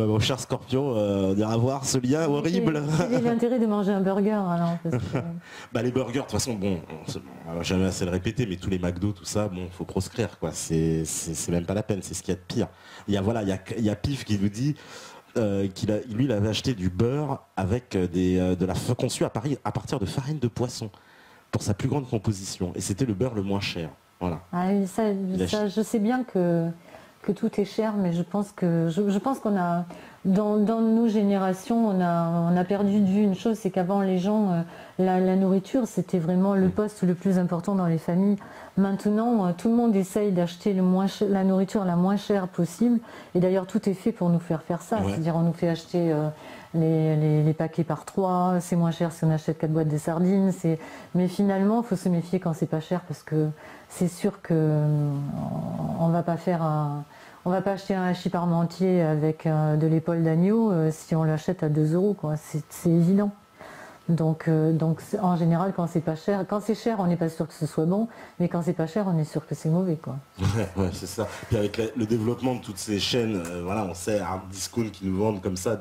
Mon cher Scorpion, on ira voir ce lien horrible. Quel est l'intérêt de manger un burger alors parce que... Bah les burgers, de toute façon, bon, on va jamais assez le répéter, mais tous les McDo, tout ça, bon, faut proscrire, quoi. C'est même pas la peine, c'est ce qu'il y a de pire. Il y a Pif qui nous dit lui, il avait acheté du beurre avec conçu à Paris à partir de farine de poisson pour sa plus grande composition. Et c'était le beurre le moins cher. Voilà. Ah oui, ça, je sais bien que tout est cher, mais je pense qu'on a, dans nos générations, on a perdu de vue une chose, c'est qu'avant les gens, la nourriture, c'était vraiment le poste le plus important dans les familles. Maintenant, tout le monde essaye d'acheter la nourriture la moins chère possible, et d'ailleurs tout est fait pour nous faire ça, ouais. C'est-à-dire on nous fait acheter les paquets par 3, c'est moins cher si on achète 4 boîtes de sardines, mais finalement, il faut se méfier quand c'est pas cher, parce que c'est sûr qu'on va pas faire on va pas acheter un hachis parmentier avec de l'épaule d'agneau si on l'achète à 2 €, quoi. C'est évident. Donc en général, quand c'est pas cher, quand c'est cher, on n'est pas sûr que ce soit bon, mais quand c'est pas cher, on est sûr que c'est mauvais, quoi. Ouais, c'est ça. Puis avec le développement de toutes ces chaînes, voilà, on sait Hard Discount qui nous vendent comme ça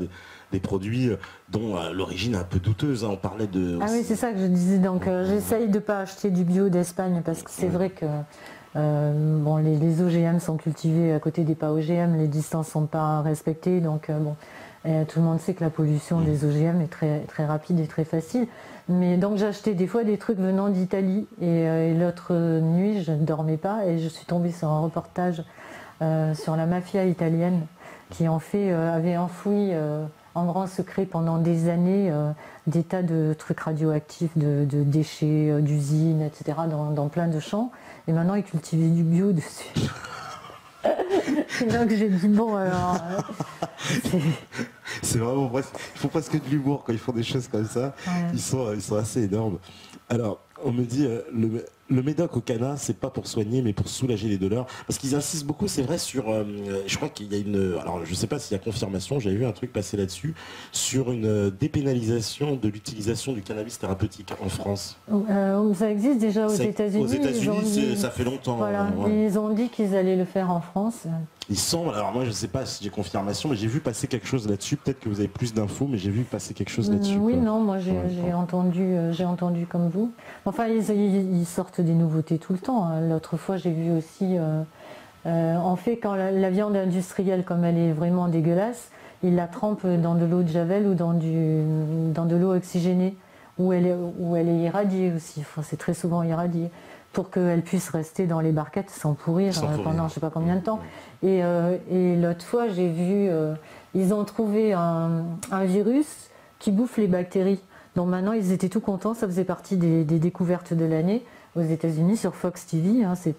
des produits dont l'origine est un peu douteuse. Hein. On parlait de. Ah oui, c'est ça que je disais. Donc j'essaye de pas acheter du bio d'Espagne parce que c'est vrai que bon, les OGM sont cultivés à côté des pas OGM, les distances sont pas respectées, donc bon. Tout le monde sait que la pollution des OGM est très, très rapide et très facile. Mais donc j'ai acheté des fois des trucs venant d'Italie et l'autre nuit je ne dormais pas et je suis tombée sur un reportage sur la mafia italienne qui en fait avait enfoui en grand secret pendant des années des tas de trucs radioactifs, de déchets, d'usines, etc. dans plein de champs. Et maintenant ils cultivaient du bio dessus. Donc j'ai dit bon alors c'est vraiment presque, il faut presque de l'humour quand ils font des choses comme ça. Ouais. Ils sont assez énormes. Alors on me dit le médoc au canard, c'est pas pour soigner mais pour soulager les douleurs, parce qu'ils insistent beaucoup, c'est vrai, sur je crois qu'il y a une, alors je sais pas s'il y a confirmation, j'avais vu un truc passer là-dessus sur une dépénalisation de l'utilisation du cannabis thérapeutique en France. Ça existe déjà aux États-Unis. Aux États-Unis, ça fait longtemps. Voilà, ouais. Ils ont dit qu'ils allaient le faire en France. Il semble, alors moi je sais pas si j'ai confirmation, mais j'ai vu passer quelque chose là-dessus, peut-être que vous avez plus d'infos, mais j'ai vu passer quelque chose là-dessus. Oui, quoi. Non, moi j'ai entendu comme vous. Enfin, ils sortent des nouveautés tout le temps. Hein. L'autre fois, j'ai vu aussi, en fait, quand la viande industrielle, comme elle est vraiment dégueulasse, ils la trempent dans de l'eau de javel ou dans de l'eau oxygénée, où elle est irradiée aussi. Enfin, c'est très souvent irradié, pour qu'elle puisse rester dans les barquettes sans pourrir pendant je ne sais pas combien de temps. Et l'autre fois, j'ai vu, ils ont trouvé un virus qui bouffe les bactéries. Donc maintenant, ils étaient tout contents, ça faisait partie des découvertes de l'année aux États-Unis sur Fox TV, hein, c'est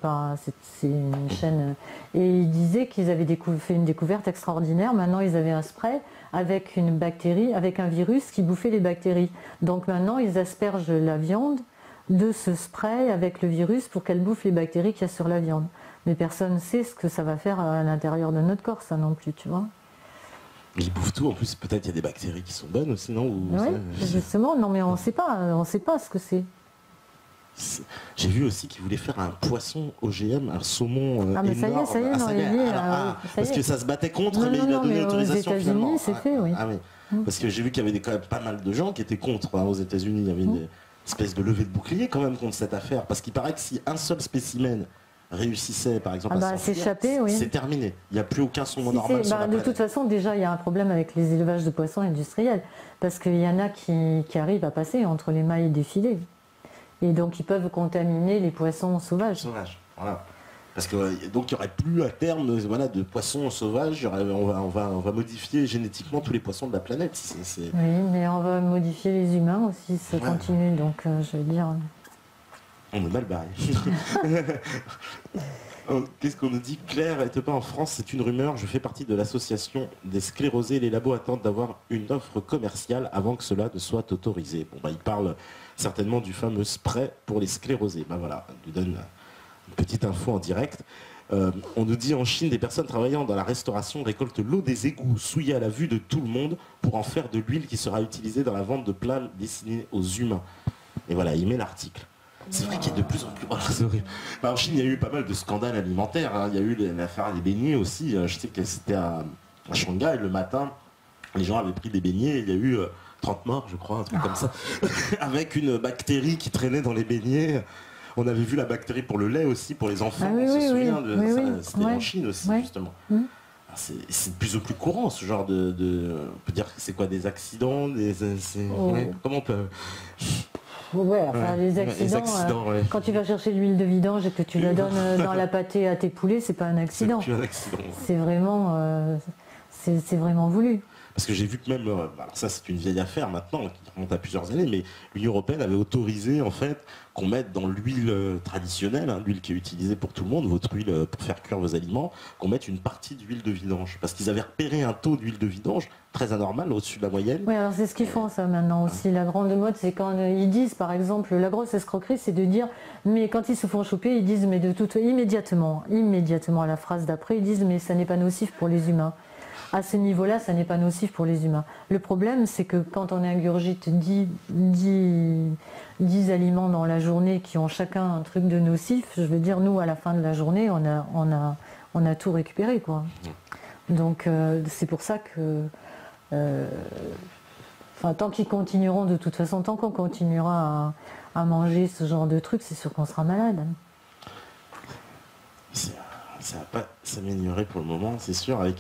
une chaîne. Et ils disaient qu'ils avaient fait une découverte extraordinaire. Maintenant, ils avaient un spray avec une bactérie, avec un virus qui bouffait les bactéries. Donc maintenant, ils aspergent la viande de ce spray avec le virus pour qu'elle bouffe les bactéries qu'il y a sur la viande. Mais personne ne sait ce que ça va faire à l'intérieur de notre corps, ça non plus, tu vois. Ils bouffent tout, en plus peut-être il y a des bactéries qui sont bonnes aussi, non? Oui, justement, non mais on sait pas ce que c'est. J'ai vu aussi qu'ils voulaient faire un poisson OGM, un saumon énorme. Ça y est, non, parce que ça se battait contre, mais il a donné l'autorisation finalement. Aux États-Unis, c'est fait, oui. Ah oui. Parce que j'ai vu qu'il y avait quand même pas mal de gens qui étaient contre. Hein, aux États-Unis, il y avait une espèce de levée de bouclier quand même contre cette affaire, parce qu'il paraît que si un seul spécimen réussissait par exemple à s'échapper, oui. C'est terminé. Il n'y a plus aucun saumon normal sur la planète. De toute façon, déjà, il y a un problème avec les élevages de poissons industriels, parce qu'il y en a qui arrivent à passer entre les mailles des filets. Et donc, ils peuvent contaminer les poissons sauvages. Voilà. Parce que donc, il n'y aurait plus à terme de poissons sauvages. On va modifier génétiquement tous les poissons de la planète. Oui, mais on va modifier les humains aussi, ça continue. Donc, je veux dire... On est mal barré. Qu'est-ce qu'on nous dit? Claire n'était pas en France, c'est une rumeur. Je fais partie de l'association des sclérosés. Les labos attendent d'avoir une offre commerciale avant que cela ne soit autorisé. Bon, il parle certainement du fameux spray pour les sclérosés. Voilà, on nous donne une petite info en direct. On nous dit en Chine, des personnes travaillant dans la restauration récoltent l'eau des égouts souillée à la vue de tout le monde pour en faire de l'huile qui sera utilisée dans la vente de plats destinés aux humains. Et voilà, il met l'article. C'est vrai qu'il y a de plus en plus... en Chine, il y a eu pas mal de scandales alimentaires. Hein. Il y a eu l'affaire des beignets aussi. Je sais que c'était à à Shanghai, le matin, les gens avaient pris des beignets, il y a eu 30 morts, je crois, un truc comme ça, avec une bactérie qui traînait dans les beignets. On avait vu la bactérie pour le lait aussi, pour les enfants, on se souvient de ça, c'était en Chine aussi, justement. C'est de plus en plus courant, ce genre on peut dire que c'est quoi, des accidents, comment on peut... Les accidents, quand tu vas chercher l'huile de vidange et que tu la donnes dans la pâtée à tes poulets, c'est pas un accident. C'est plus un accident. C'est vraiment, c'est vraiment voulu. Parce que j'ai vu que même, alors ça c'est une vieille affaire maintenant, qui remonte à plusieurs années, mais l'Union européenne avait autorisé en fait qu'on mette dans l'huile traditionnelle, l'huile qui est utilisée pour tout le monde, votre huile pour faire cuire vos aliments, qu'on mette une partie d'huile de vidange. Parce qu'ils avaient repéré un taux d'huile de vidange très anormal, au-dessus de la moyenne. Oui, alors c'est ce qu'ils font ça maintenant aussi. La grande mode, c'est quand ils disent, par exemple, la grosse escroquerie, c'est de dire, mais quand ils se font choper, ils disent, mais immédiatement à la phrase d'après, ils disent, mais ça n'est pas nocif pour les humains. À ce niveau-là, ça n'est pas nocif pour les humains. Le problème, c'est que quand on ingurgite 10 aliments dans la journée qui ont chacun un truc de nocif, je veux dire, nous, à la fin de la journée, on a tout récupéré, quoi. Donc, c'est pour ça que... tant qu'ils continueront, de toute façon, tant qu'on continuera à manger ce genre de trucs, c'est sûr qu'on sera malade. Ça va pas s'améliorer pour le moment, c'est sûr. Mais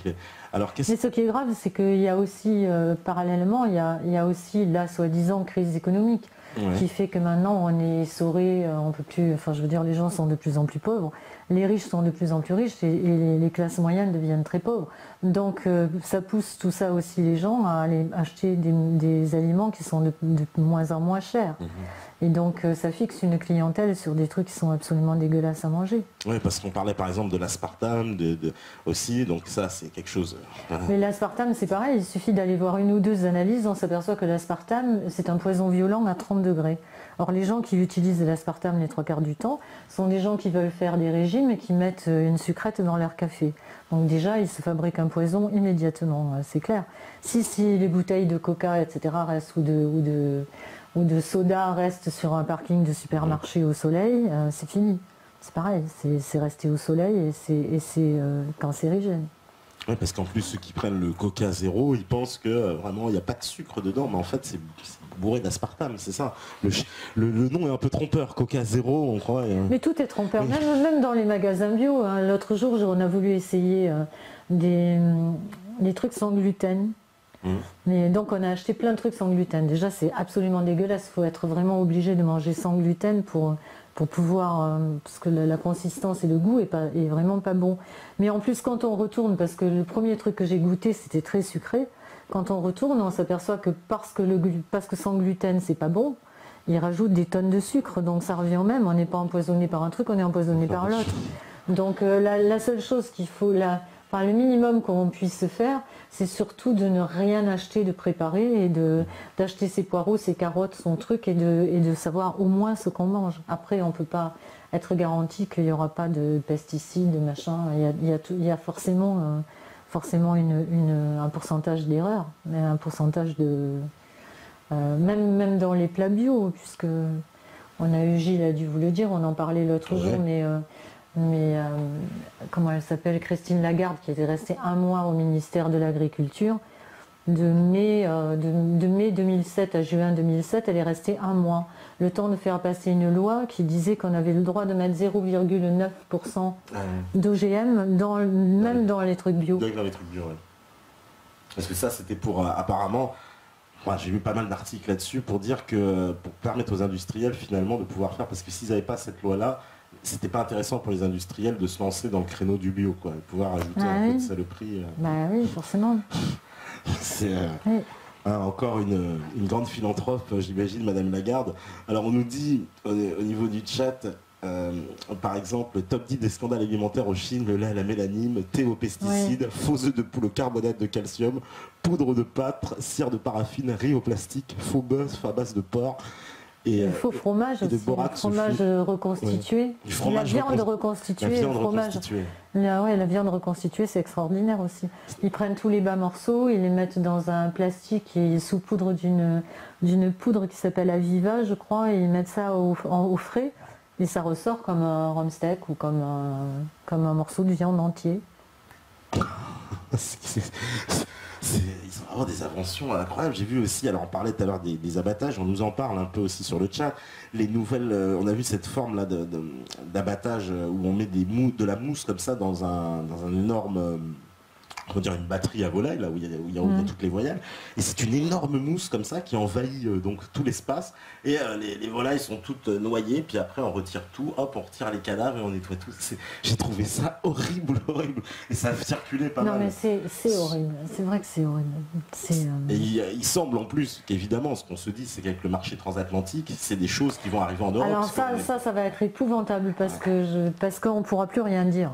ce qui est grave, c'est qu'il y a aussi, parallèlement, il y a aussi la soi-disant crise économique qui fait que maintenant on est essoré, on peut plus, je veux dire, les gens sont de plus en plus pauvres, les riches sont de plus en plus riches et les classes moyennes deviennent très pauvres. Donc ça pousse tout ça aussi les gens à aller acheter des aliments qui sont de moins en moins chers. Et donc ça fixe une clientèle sur des trucs qui sont absolument dégueulasses à manger. Oui, parce qu'on parlait par exemple de l'aspartame aussi, donc ça c'est quelque chose... Mais l'aspartame c'est pareil, il suffit d'aller voir une ou deux analyses, on s'aperçoit que l'aspartame c'est un poison violent à 30 degrés. Or les gens qui utilisent de l'aspartame les 3/4 du temps sont des gens qui veulent faire des régimes et qui mettent une sucrète dans leur café. Donc déjà ils se fabriquent un poison immédiatement, c'est clair. Si les bouteilles de coca, etc. restent ou de soda restent sur un parking de supermarché au soleil, c'est fini. C'est pareil, c'est resté au soleil et c'est cancérigène. Oui, parce qu'en plus, ceux qui prennent le Coca zéro, ils pensent que vraiment il n'y a pas de sucre dedans, mais en fait c'est bourré d'aspartame, c'est ça. Le nom est un peu trompeur, Coca zéro, on croit. Mais tout est trompeur, même dans les magasins bio. L'autre jour, on a voulu essayer des trucs sans gluten. Mais donc on a acheté plein de trucs sans gluten. Déjà c'est absolument dégueulasse, il faut être vraiment obligé de manger sans gluten pour pouvoir, parce que la consistance et le goût est vraiment pas bon. Mais en plus quand on retourne, parce que le premier truc que j'ai goûté c'était très sucré, quand on retourne on s'aperçoit que parce que sans gluten c'est pas bon, ils rajoutent des tonnes de sucre, donc ça revient au même, on n'est pas empoisonné par un truc, on est empoisonné par l'autre. Donc la seule chose qu'il faut... le minimum qu'on puisse faire, c'est surtout de ne rien acheter de préparé et d'acheter ses poireaux, ses carottes, son truc et de savoir au moins ce qu'on mange. Après, on ne peut pas être garanti qu'il n'y aura pas de pesticides, de machin. Il y a forcément un pourcentage d'erreur, mais un pourcentage de... même dans les plats bio, puisque on a eu, Gilles a dû vous le dire, on en parlait l'autre jour, mais comment elle s'appelle, Christine Lagarde, qui était restée un mois au ministère de l'Agriculture, de mai 2007 à juin 2007, elle est restée un mois, le temps de faire passer une loi qui disait qu'on avait le droit de mettre 0,9% d'OGM même dans les trucs bio. Dans les trucs bio, oui. Parce que ça, c'était pour apparemment... j'ai vu pas mal d'articles là-dessus pour dire que pour permettre aux industriels finalement de pouvoir faire, parce que s'ils n'avaient pas cette loi-là, c'était pas intéressant pour les industriels de se lancer dans le créneau du bio, quoi, de pouvoir ajouter un peu de saloperie. Bah oui, forcément. C'est encore une grande philanthrope, j'imagine, Madame Lagarde. Alors on nous dit au niveau du chat, par exemple, top 10 des scandales alimentaires en Chine, le lait à la mélamine, thé aux pesticides, faux œufs de poule au carbonate de calcium, poudre de pâtre, cire de paraffine, riz au plastique, faux bœuf à base de porc. Et faux fromage aussi, le fromage reconstitué, la viande reconstituée, le fromage. La viande reconstituée, c'est extraordinaire aussi. Ils prennent tous les bas morceaux, ils les mettent dans un plastique qui est sous poudre d'une poudre qui s'appelle Aviva, je crois, et ils mettent ça au frais, et ça ressort comme un rhum steak ou comme un morceau de viande entier. Ils ont vraiment des inventions incroyables. J'ai vu aussi, alors on parlait tout à l'heure des abattages, on nous en parle un peu aussi sur le chat. Les nouvelles, on a vu cette forme là d'abattage où on met de la mousse comme ça dans un énorme, comment dire, une batterie à volaille, là où il y a toutes les voyelles. Et c'est une énorme mousse comme ça qui envahit donc tout l'espace. Et les volailles sont toutes noyées. Puis après, on retire tout, hop, on retire les cadavres et on nettoie tout. J'ai trouvé ça horrible, horrible. Et ça a circulé pas mal. Non, mais c'est horrible. C'est vrai que c'est horrible. Et il semble en plus qu'évidemment, ce qu'on se dit, c'est qu'avec le marché transatlantique, c'est des choses qui vont arriver en Europe. Alors ça va être épouvantable parce qu'on ne pourra plus rien dire.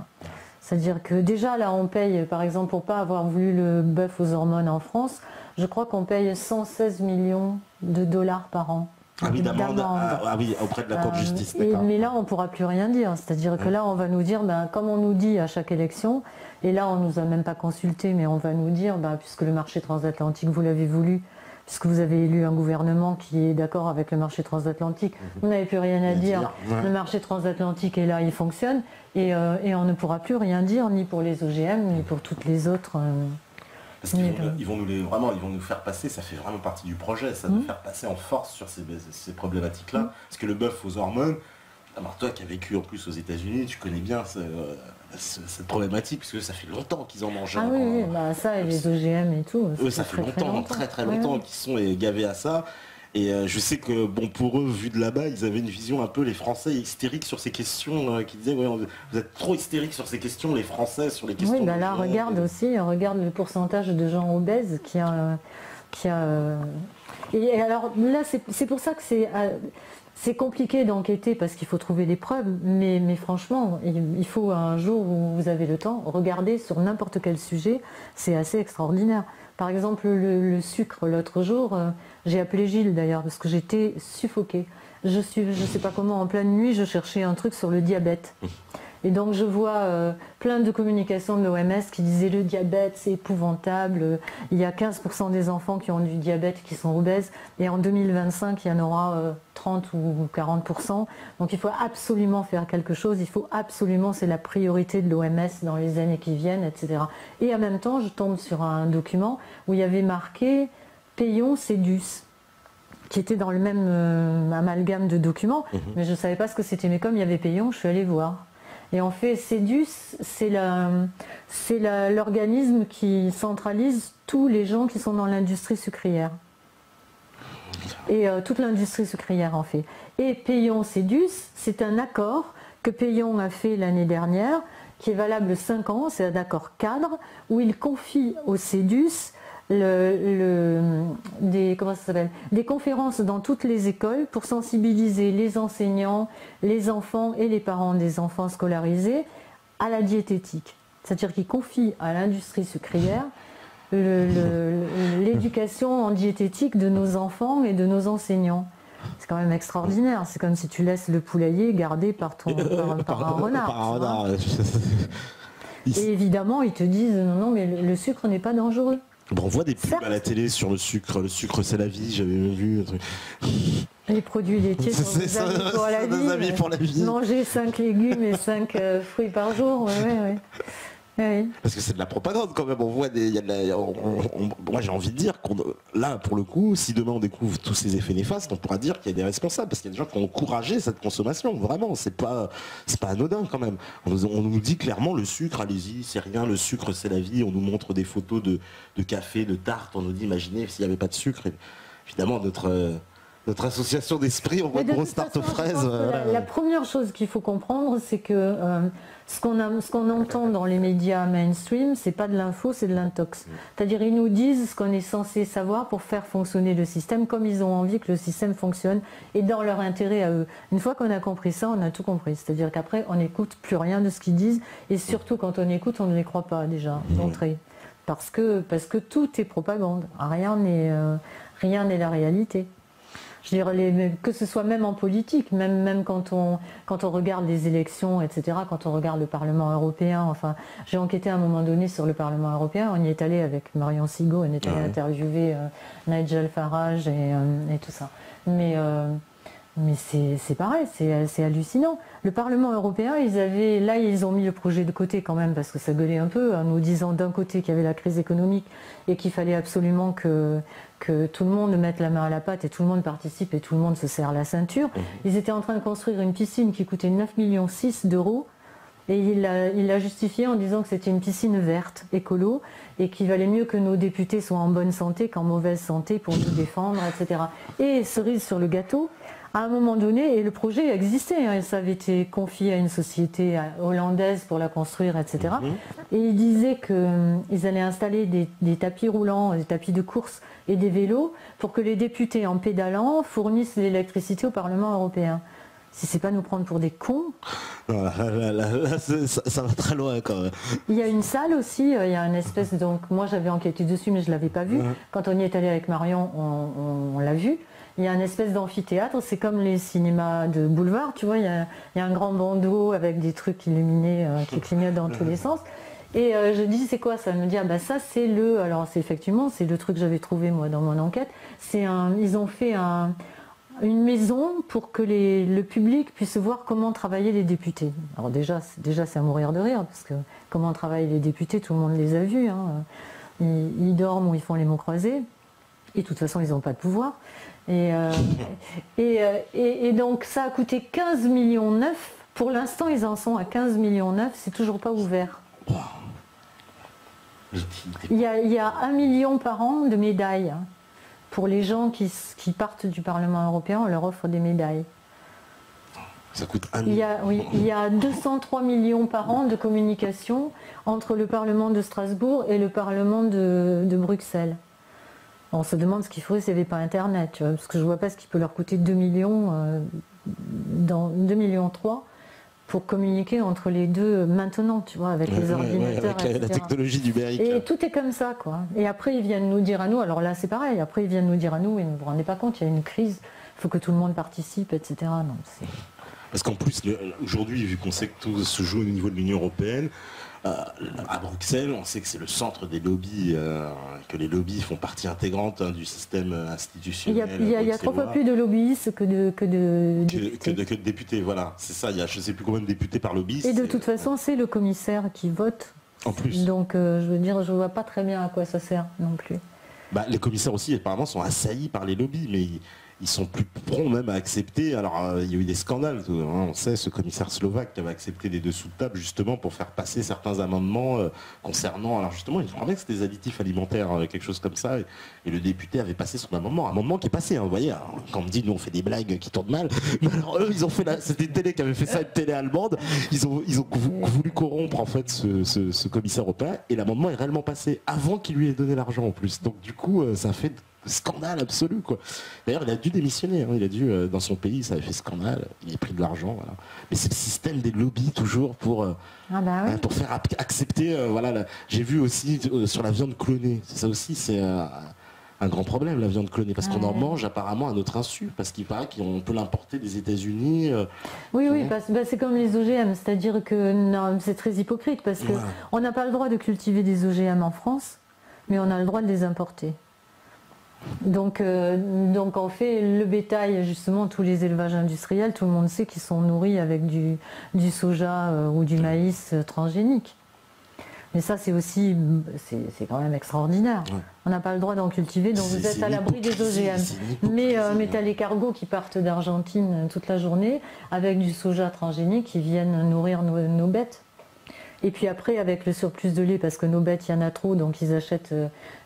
C'est-à-dire que déjà là on paye, par exemple pour pas avoir voulu le bœuf aux hormones en France, je crois qu'on paye 116 millions de dollars par an. Ah oui, d'amende. Ah oui, auprès de la Cour de justice. Mais là on ne pourra plus rien dire. C'est-à-dire que là on va nous dire, comme on nous dit à chaque élection, et là on ne nous a même pas consulté, mais on va nous dire, puisque le marché transatlantique vous l'avez voulu, puisque vous avez élu un gouvernement qui est d'accord avec le marché transatlantique, vous n'avez plus rien à dire. Le marché transatlantique est là, il fonctionne, et on ne pourra plus rien dire, ni pour les OGM, ni pour toutes les autres. Parce qu'ils vont nous faire passer, ça fait vraiment partie du projet, ça, de faire passer en force sur ces problématiques-là. Parce que le bœuf aux hormones, alors toi qui as vécu en plus aux États-Unis, tu connais bien cette problématique, parce que ça fait longtemps qu'ils en mangent. Ah oui, ça et les OGM et tout. Ça fait longtemps, très longtemps qu'ils sont gavés à ça. Et je sais que pour eux, vu de là-bas, ils avaient une vision un peu, les Français, hystériques sur ces questions, qui disaient vous êtes trop hystériques sur ces questions, les Français, sur les questions. Oui, là, regarde le pourcentage de gens obèses qui a. Et alors là, c'est pour ça que c'est compliqué d'enquêter parce qu'il faut trouver les preuves, mais franchement, il faut un jour où vous avez le temps, regarder sur n'importe quel sujet, c'est assez extraordinaire. Par exemple, le sucre, l'autre jour, j'ai appelé Gilles d'ailleurs parce que j'étais suffoquée. Je sais pas comment, en pleine nuit, je cherchais un truc sur le diabète. Et donc je vois plein de communications de l'OMS qui disaient le diabète c'est épouvantable, il y a 15% des enfants qui ont du diabète qui sont obèses et en 2025 il y en aura 30 ou 40%. Donc il faut absolument faire quelque chose, c'est la priorité de l'OMS dans les années qui viennent, etc. Et en même temps je tombe sur un document où il y avait marqué Payon Cédus, qui était dans le même amalgame de documents, mais je ne savais pas ce que c'était. Mais comme il y avait Payon, je suis allée voir. Et en fait, Cédus, c'est l'organisme qui centralise tous les gens qui sont dans l'industrie sucrière. Et toute l'industrie sucrière en fait. Et Payon-Cédus, c'est un accord que Payon a fait l'année dernière, qui est valable 5 ans, c'est un accord cadre, où il confie au Cédus des conférences dans toutes les écoles pour sensibiliser les enseignants, les enfants et les parents des enfants scolarisés à la diététique. C'est-à-dire qu'il confie à l'industrie sucrière l'éducation en diététique de nos enfants et de nos enseignants. C'est quand même extraordinaire. C'est comme si tu laisses le poulailler gardé par un renard. Et évidemment, ils te disent non, mais le sucre n'est pas dangereux. On voit des pubs à la télé sur le sucre c'est la vie, j'avais vu un truc. Les produits laitiers sont des amis pour la vie. Manger 5 légumes et 5 fruits par jour, oui. Parce que c'est de la propagande quand même, on voit moi j'ai envie de dire là pour le coup, si demain on découvre tous ces effets néfastes, on pourra dire qu'il y a des responsables, parce qu'il y a des gens qui ont encouragé cette consommation, vraiment, c'est pas anodin quand même. On nous dit clairement le sucre, allez-y, c'est rien, le sucre c'est la vie, on nous montre des photos de café, de tarte, on nous dit imaginez s'il n'y avait pas de sucre, évidemment notre association d'esprit, on voit une grosse tarte aux fraises. La première chose qu'il faut comprendre, c'est que ce qu'on entend dans les médias mainstream, c'est pas de l'info, c'est de l'intox. C'est-à-dire ils nous disent ce qu'on est censé savoir pour faire fonctionner le système comme ils ont envie que le système fonctionne et dans leur intérêt à eux. Une fois qu'on a compris ça, on a tout compris. C'est-à-dire qu'après, on n'écoute plus rien de ce qu'ils disent et surtout quand on écoute, on ne les croit pas déjà d'entrée. Parce que tout est propagande. Rien n'est la réalité. Je dirais, que ce soit même en politique, même quand on regarde les élections, etc., quand on regarde le Parlement européen, enfin, j'ai enquêté à un moment donné sur le Parlement européen, on y est allé avec Marion Sigaud, on est allé interviewer Nigel Farage et tout ça. Mais Mais c'est pareil, c'est hallucinant. Le Parlement européen, ils ont mis le projet de côté quand même, parce que ça gueulait un peu, en nous disant d'un côté qu'il y avait la crise économique et qu'il fallait absolument que tout le monde mette la main à la pâte et tout le monde participe et tout le monde se serre la ceinture. Ils étaient en train de construire une piscine qui coûtait 9,6 millions d'euros. Et il l'a justifié en disant que c'était une piscine verte, écolo, et qu'il valait mieux que nos députés soient en bonne santé qu'en mauvaise santé pour nous défendre, etc. Et cerise sur le gâteau, à un moment donné, et le projet existait, hein, ça avait été confié à une société hollandaise pour la construire, etc. Et il disait qu'ils allaient installer des tapis roulants, des tapis de course et des vélos pour que les députés, en pédalant, fournissent l'électricité au Parlement européen. Si c'est pas nous prendre pour des cons. Non, là, ça va très loin quand même. Il y a une salle aussi, il y a une espèce, donc moi j'avais enquêté dessus mais je l'avais pas vu. Quand on y est allé avec Marion, on l'a vu. Il y a une espèce d'amphithéâtre, c'est comme les cinémas de boulevard, tu vois, il y a un grand bandeau avec des trucs illuminés qui clignotent dans tous les sens. Et je dis c'est quoi ça? Elle me dit ah bah ça c'est alors c'est effectivement c'est le truc que j'avais trouvé moi dans mon enquête. Ils ont fait une maison pour que le public puisse voir comment travaillaient les députés. Alors déjà c'est à mourir de rire, parce que comment travaillent les députés, tout le monde les a vus. Hein. Ils dorment ou ils font les mots croisés. Et de toute façon, ils n'ont pas de pouvoir. Et donc ça a coûté 15,9 millions. Pour l'instant, ils en sont à 15,9 millions. C'est toujours pas ouvert. Wow. Il y a 1 million par an de médailles. Pour les gens qui partent du Parlement européen, on leur offre des médailles. Ça coûte 1 million. Il y a 203 millions par an de communication entre le Parlement de Strasbourg et le Parlement de Bruxelles. On se demande ce qu'il faudrait s'il n'y avait pas Internet, tu vois, parce que je ne vois pas ce qui peut leur coûter 2 millions, 2,3 millions pour communiquer entre les deux maintenant, tu vois, avec les ordinateurs, avec la technologie numérique. Et tout est comme ça, quoi. Et après, ils viennent nous dire à nous, alors là, c'est pareil, après, ils viennent nous dire à nous, et vous ne vous rendez pas compte, il y a une crise, il faut que tout le monde participe, etc. Non, parce qu'en plus, aujourd'hui, vu qu'on sait que tout se joue au niveau de l'Union européenne, à Bruxelles, on sait que c'est le centre des lobbies, que les lobbies font partie intégrante du système institutionnel. Il y a 3 fois plus de lobbyistes que de députés, voilà. C'est ça, il y a je ne sais plus combien de députés par lobbyiste. Et de toute façon, c'est le commissaire qui vote. En plus. Donc, je veux dire, je ne vois pas très bien à quoi ça sert non plus. Bah, les commissaires aussi, apparemment, sont assaillis par les lobbies, mais ils sont plus prompts même à accepter. Alors, il y a eu des scandales, on sait, ce commissaire slovaque qui avait accepté des dessous de table justement pour faire passer certains amendements concernant. Alors justement, il me semblait que c'était des additifs alimentaires, quelque chose comme ça, et le député avait passé son amendement qui est passé. Hein, vous voyez, alors, quand on me dit nous on fait des blagues qui tournent mal, mais alors eux ils ont fait c'était une télé qui avait fait ça, une télé allemande. Ils ont voulu corrompre en fait ce commissaire européen, et l'amendement est réellement passé avant qu'il lui ait donné l'argent en plus. Donc du coup, ça a fait scandale absolu, quoi. D'ailleurs, il a dû démissionner, hein. Il a dû, dans son pays, ça avait fait scandale, il a pris de l'argent, voilà. Mais c'est le système des lobbies toujours pour pour faire accepter, voilà. J'ai vu aussi sur la viande clonée, ça aussi c'est un grand problème, la viande clonée, parce qu'on en mange apparemment à notre insu, parce qu'il paraît qu'on peut l'importer des États-Unis. Oui, c'est comme les OGM, c'est-à-dire que c'est très hypocrite, parce que on n'a pas le droit de cultiver des OGM en France, mais on a le droit de les importer. Donc on fait le bétail, justement, tous les élevages industriels, tout le monde sait qu'ils sont nourris avec du soja ou du maïs transgénique. Mais ça, c'est aussi, c'est quand même extraordinaire. Ouais. On n'a pas le droit d'en cultiver, donc vous êtes à l'abri des OGM. Mais tu as les cargos qui partent d'Argentine toute la journée avec du soja transgénique qui viennent nourrir nos bêtes. Et puis après, avec le surplus de lait, parce que nos bêtes, il y en a trop, donc ils achètent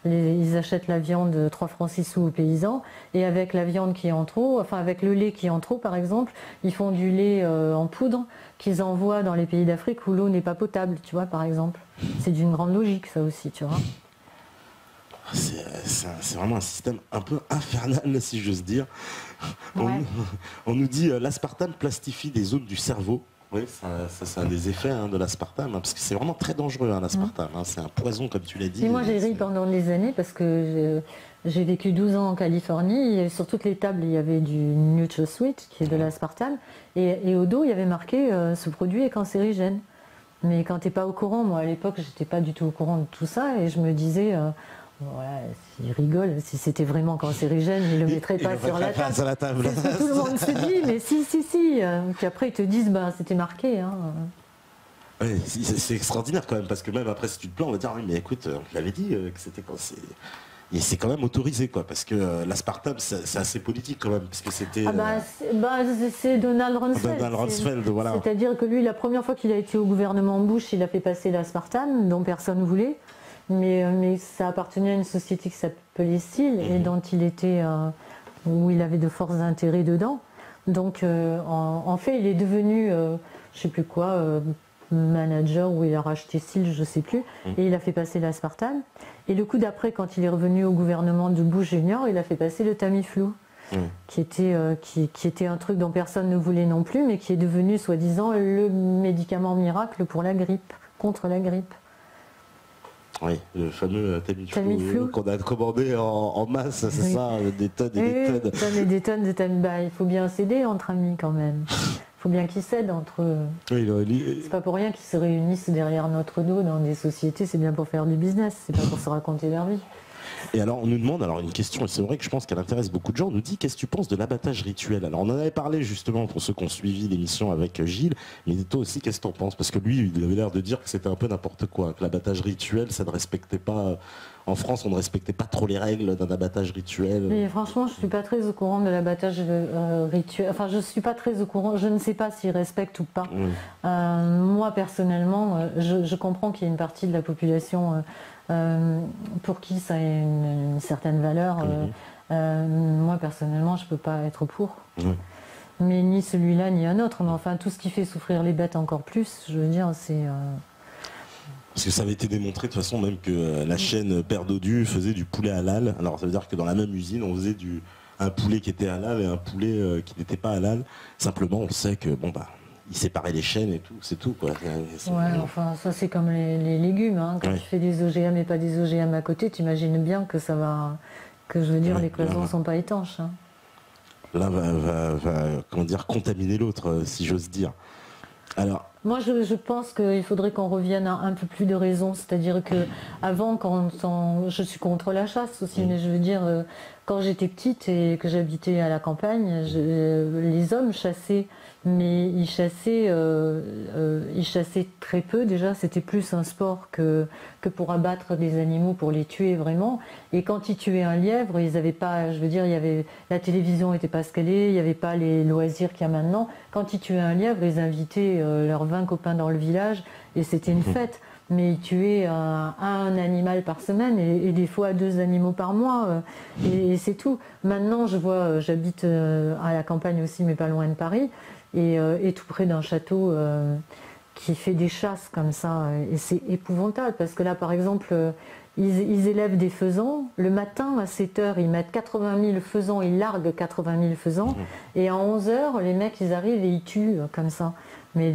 la viande 3 francs 6 sous aux paysans. Et avec la viande qui est en trop, enfin avec le lait qui est en trop, par exemple, ils font du lait en poudre qu'ils envoient dans les pays d'Afrique où l'eau n'est pas potable, tu vois, par exemple. C'est d'une grande logique, ça aussi, tu vois. C'est vraiment un système un peu infernal, si j'ose dire. Ouais. On nous dit l'aspartame plastifie des zones du cerveau. Oui, ça a des effets de l'aspartame, parce que c'est vraiment très dangereux, l'aspartame. C'est un poison, comme tu l'as dit. Et moi, j'ai ri pendant des années parce que j'ai vécu 12 ans en Californie. Et sur toutes les tables, il y avait du NutraSweet, qui est de l'aspartame. Et au dos, il y avait marqué ce produit est cancérigène. Mais quand tu n'es pas au courant, moi à l'époque, j'étais pas du tout au courant de tout ça. Et je me disais, Voilà, il rigole. Si c'était vraiment cancérigène, il ne le mettrait pas sur la table. C'est ce que tout le monde se dit, mais si. Puis après, ils te disent, c'était marqué. Hein. Ouais, c'est extraordinaire quand même, parce que même après, si tu te plains, on va dire, oui, mais écoute, on l'avait dit que c'était quand c'est... Et c'est quand même autorisé, quoi, parce que l'aspartame, c'est assez politique quand même, parce que c'était... c'est Donald Rumsfeld. Donald Rumsfeld, voilà. C'est-à-dire que lui, la première fois qu'il a été au gouvernement Bush, il a fait passer l'aspartame, dont personne ne voulait, mais ça appartenait à une société qui s'appelait Steele, et dont il était... où il avait de forts intérêts dedans. Donc, en fait, il est devenu, je ne sais plus quoi... manager où il a racheté Steele, je ne sais plus, et il a fait passer l'aspartame. Et le coup d'après, quand il est revenu au gouvernement de Bush Junior, il a fait passer le Tamiflu, qui était un truc dont personne ne voulait non plus, mais qui est devenu soi-disant le médicament miracle pour la grippe, contre la grippe. Oui, le fameux Tamiflu qu'on a commandé en masse, c'est ça, des tonnes et des tonnes. Des tonnes de Tamiflu. Il faut bien s'aider entre amis quand même. Il faut bien qu'ils s'aident entre eux. Oui, c'est pas pour rien qu'ils se réunissent derrière notre dos dans des sociétés, c'est bien pour faire du business, c'est pas pour se raconter leur vie. Et alors on nous demande une question, et c'est vrai que je pense qu'elle intéresse beaucoup de gens, on nous dit qu'est-ce que tu penses de l'abattage rituel? Alors on en avait parlé justement pour ceux qui ont suivi l'émission avec Gilles, mais toi aussi qu'est-ce que tu en penses? Parce que lui il avait l'air de dire que c'était un peu n'importe quoi, que l'abattage rituel ça ne respectait pas... En France, on ne respectait pas trop les règles d'un abattage rituel. Mais franchement, je ne suis pas très au courant de l'abattage rituel. Enfin, je ne suis pas très au courant. Je ne sais pas s'ils respectent ou pas. Moi, personnellement, je comprends qu'il y ait une partie de la population pour qui ça a une certaine valeur. Moi, personnellement, je ne peux pas être pour. Mais ni celui-là, ni un autre. Mais enfin, tout ce qui fait souffrir les bêtes encore plus, je veux dire, c'est... Parce que ça avait été démontré de toute façon même que la chaîne Père Dodu faisait du poulet halal. Alors ça veut dire que dans la même usine, on faisait un poulet qui était halal et un poulet qui n'était pas halal. Simplement, on sait que ils séparaient les chaînes et tout, c'est tout quoi. Enfin ça c'est comme les légumes. Hein. Quand tu fais des OGM et pas des OGM à côté, tu imagines bien que ça va, que je veux dire, les cloisons ne sont pas étanches. Hein. L'un va contaminer l'autre, si j'ose dire. Alors, moi, je pense qu'il faudrait qu'on revienne à un peu plus de raison. C'est-à-dire que avant, je suis contre la chasse aussi, mais je veux dire, quand j'étais petite et que j'habitais à la campagne, les hommes chassaient, mais ils chassaient très peu. Déjà, c'était plus un sport que pour abattre des animaux, pour les tuer vraiment. Et quand ils tuaient un lièvre, ils n'avaient pas, je veux dire, la télévision n'était pas ce qu'elle est, il n'y avait pas les loisirs qu'il y a maintenant. Quand ils tuaient un lièvre, ils invitaient leurs 20 copains dans le village et c'était une fête. Mais ils tuaient un animal par semaine et des fois 2 animaux par mois et c'est tout. Maintenant, j'habite à la campagne aussi, mais pas loin de Paris et tout près d'un château qui fait des chasses comme ça et c'est épouvantable parce que là, par exemple, ils élèvent des faisans. Le matin, à 7 h, ils mettent 80 000 faisans, ils larguent 80 000 faisans et à 11 h, les mecs, ils arrivent et ils tuent comme ça. Mais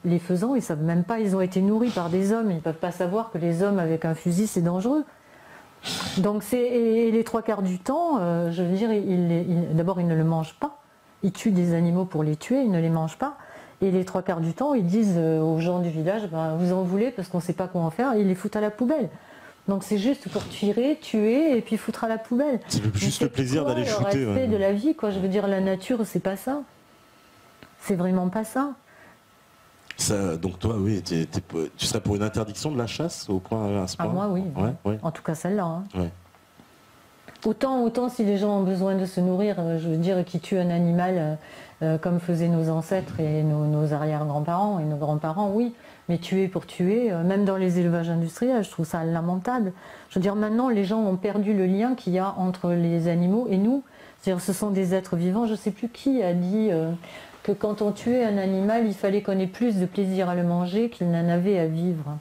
les faisans, ils ne savent même pas, ils ont été nourris par des hommes, ils ne peuvent pas savoir que les hommes avec un fusil, c'est dangereux. Donc et les 3/4 du temps, je veux dire, d'abord, ils ne le mangent pas. Ils tuent des animaux pour les tuer, ils ne les mangent pas. Et les 3/4 du temps, ils disent aux gens du village, vous en voulez parce qu'on ne sait pas quoi en faire, et ils les foutent à la poubelle. Donc c'est juste pour tuer et puis foutre à la poubelle. C'est juste le plaisir d'aller shooter. Le respect de la vie, quoi. Je veux dire, la nature, c'est pas ça. C'est vraiment pas ça. Donc toi, oui, tu serais pour une interdiction de la chasse au point à ce point? Moi, oui. Ouais. En tout cas, celle-là. Hein. Ouais. Autant si les gens ont besoin de se nourrir, je veux dire, qu'ils tuent un animal comme faisaient nos ancêtres et nos arrière-grands-parents et nos grands-parents, oui. Mais tuer pour tuer, même dans les élevages industriels, je trouve ça lamentable. Je veux dire, maintenant, les gens ont perdu le lien qu'il y a entre les animaux et nous. C'est-à-dire, ce sont des êtres vivants. Je ne sais plus qui a dit... que quand on tuait un animal, il fallait qu'on ait plus de plaisir à le manger qu'il n'en avait à vivre.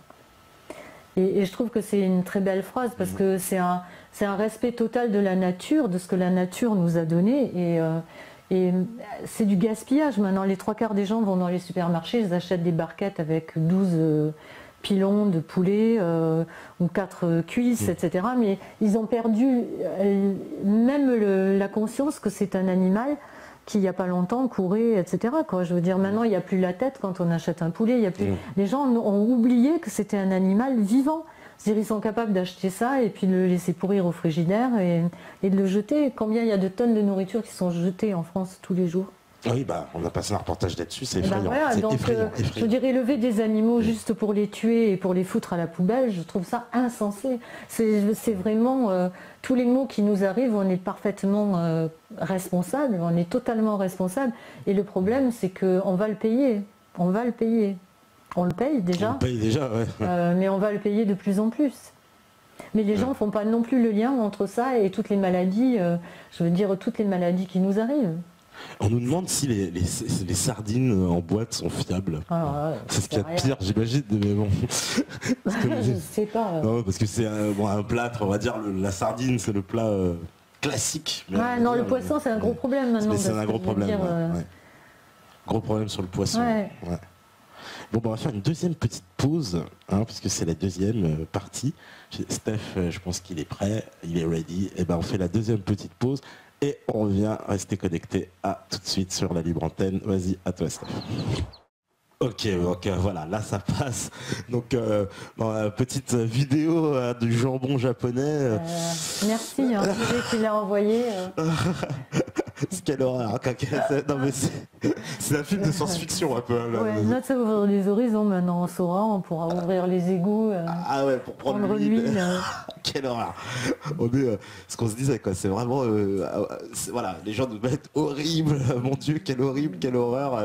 Et je trouve que c'est une très belle phrase parce que c'est un respect total de la nature, de ce que la nature nous a donné. Et c'est du gaspillage. Maintenant, les 3/4 des gens vont dans les supermarchés, ils achètent des barquettes avec 12 pilons de poulet ou 4 cuisses, etc. Mais ils ont perdu même la conscience que c'est un animal qui, il n'y a pas longtemps, courait, etc. Quoi. Je veux dire, maintenant, il n'y a plus la tête quand on achète un poulet. Les gens ont oublié que c'était un animal vivant. C'est-à-dire, ils sont capables d'acheter ça et puis de le laisser pourrir au frigidaire et de le jeter. Combien il y a de tonnes de nourriture qui sont jetées en France tous les jours? Oui, bah, on a passé un reportage là-dessus, c'est Ben effrayant. voilà, C'est donc, effrayant, je effrayant. dirais élever des animaux juste pour les tuer et pour les foutre à la poubelle, je trouve ça insensé. C'est vraiment, tous les maux qui nous arrivent, on est parfaitement responsable, on est totalement responsable. Et le problème, c'est qu'on va le payer. On va le payer. On le paye déjà, On le paye déjà, ouais. mais on va le payer de plus en plus. Mais les gens ne font pas non plus le lien entre ça et toutes les maladies, je veux dire, toutes les maladies qui nous arrivent. On nous demande si les sardines en boîte sont fiables. C'est ce qu'il y a de pire, j'imagine, mais bon. Je sais pas. Non, parce que c'est un plat, on va dire, la sardine, c'est le plat classique. Mais Ouais, non, le poisson, c'est un gros problème maintenant. C'est un gros problème. Dire, ouais. Gros problème sur le poisson. Ouais. Ouais. Bon, on va faire une deuxième petite pause, puisque c'est la deuxième partie. Steph, je pense qu'il est prêt, il est ready. Et ben, on fait la deuxième petite pause. Et on revient, rester connecté à tout de suite sur la libre antenne. Vas-y, à toi Steph. Ok, voilà, là ça passe. Donc, petite vidéo du jambon japonais. Merci, tu l'as envoyé. Quelle horreur. Non, mais c'est un film de science-fiction un peu. Ouais, notre ça ouvre les horizons maintenant, on saura, on pourra ouvrir les égouts. Ah ouais, pour prendre l'huile. Quelle horreur. On est, ce qu'on se disait, quoi, c'est vraiment... voilà, les gens nous mettent horrible, mon Dieu, quelle horrible, quelle horreur.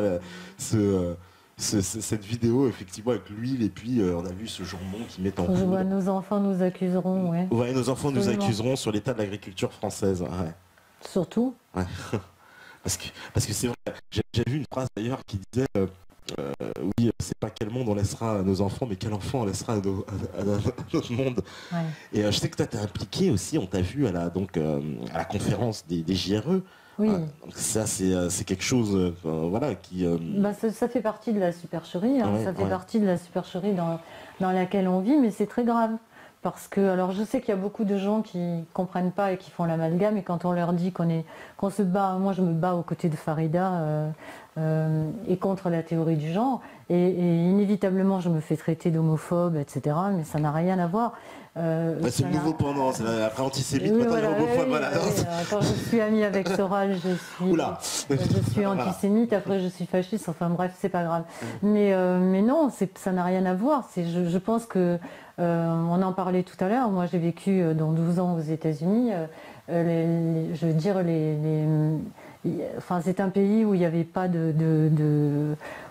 Cette vidéo, effectivement, avec l'huile, et puis on a vu ce jambon qui met en poudre. Nos enfants nous accuseront, ouais. Ouais, nos enfants nous accuseront sur l'état de l'agriculture française. Ouais. Surtout. Ouais. Parce que c'est vrai, j'ai vu une phrase d'ailleurs qui disait oui, c'est pas quel monde on laissera à nos enfants, mais quel enfant on laissera à notre monde. Ouais. Et je sais que toi t'es impliqué aussi, on t'a vu à la conférence des JRE. Oui. Donc ça c'est quelque chose voilà qui. Ça fait partie de la supercherie, hein, ça fait partie de la supercherie dans laquelle on vit, mais c'est très grave. Parce que, alors je sais qu'il y a beaucoup de gens qui ne comprennent pas et qui font l'amalgame, et quand on leur dit qu'on se bat, moi je me bats aux côtés de Farida et contre la théorie du genre, et inévitablement je me fais traiter d'homophobe, etc., mais ça n'a rien à voir. C'est le nouveau pendant, c'est après antisémite, oui, maintenant homophobe. Voilà. Quand je suis amie avec Soral, je suis antisémite, après je suis fasciste, enfin bref, c'est pas grave. Mais non, ça n'a rien à voir. Je pense que on en parlait tout à l'heure, moi j'ai vécu dans 12 ans aux États-Unis, je veux dire, c'est un pays où il n'y avait pas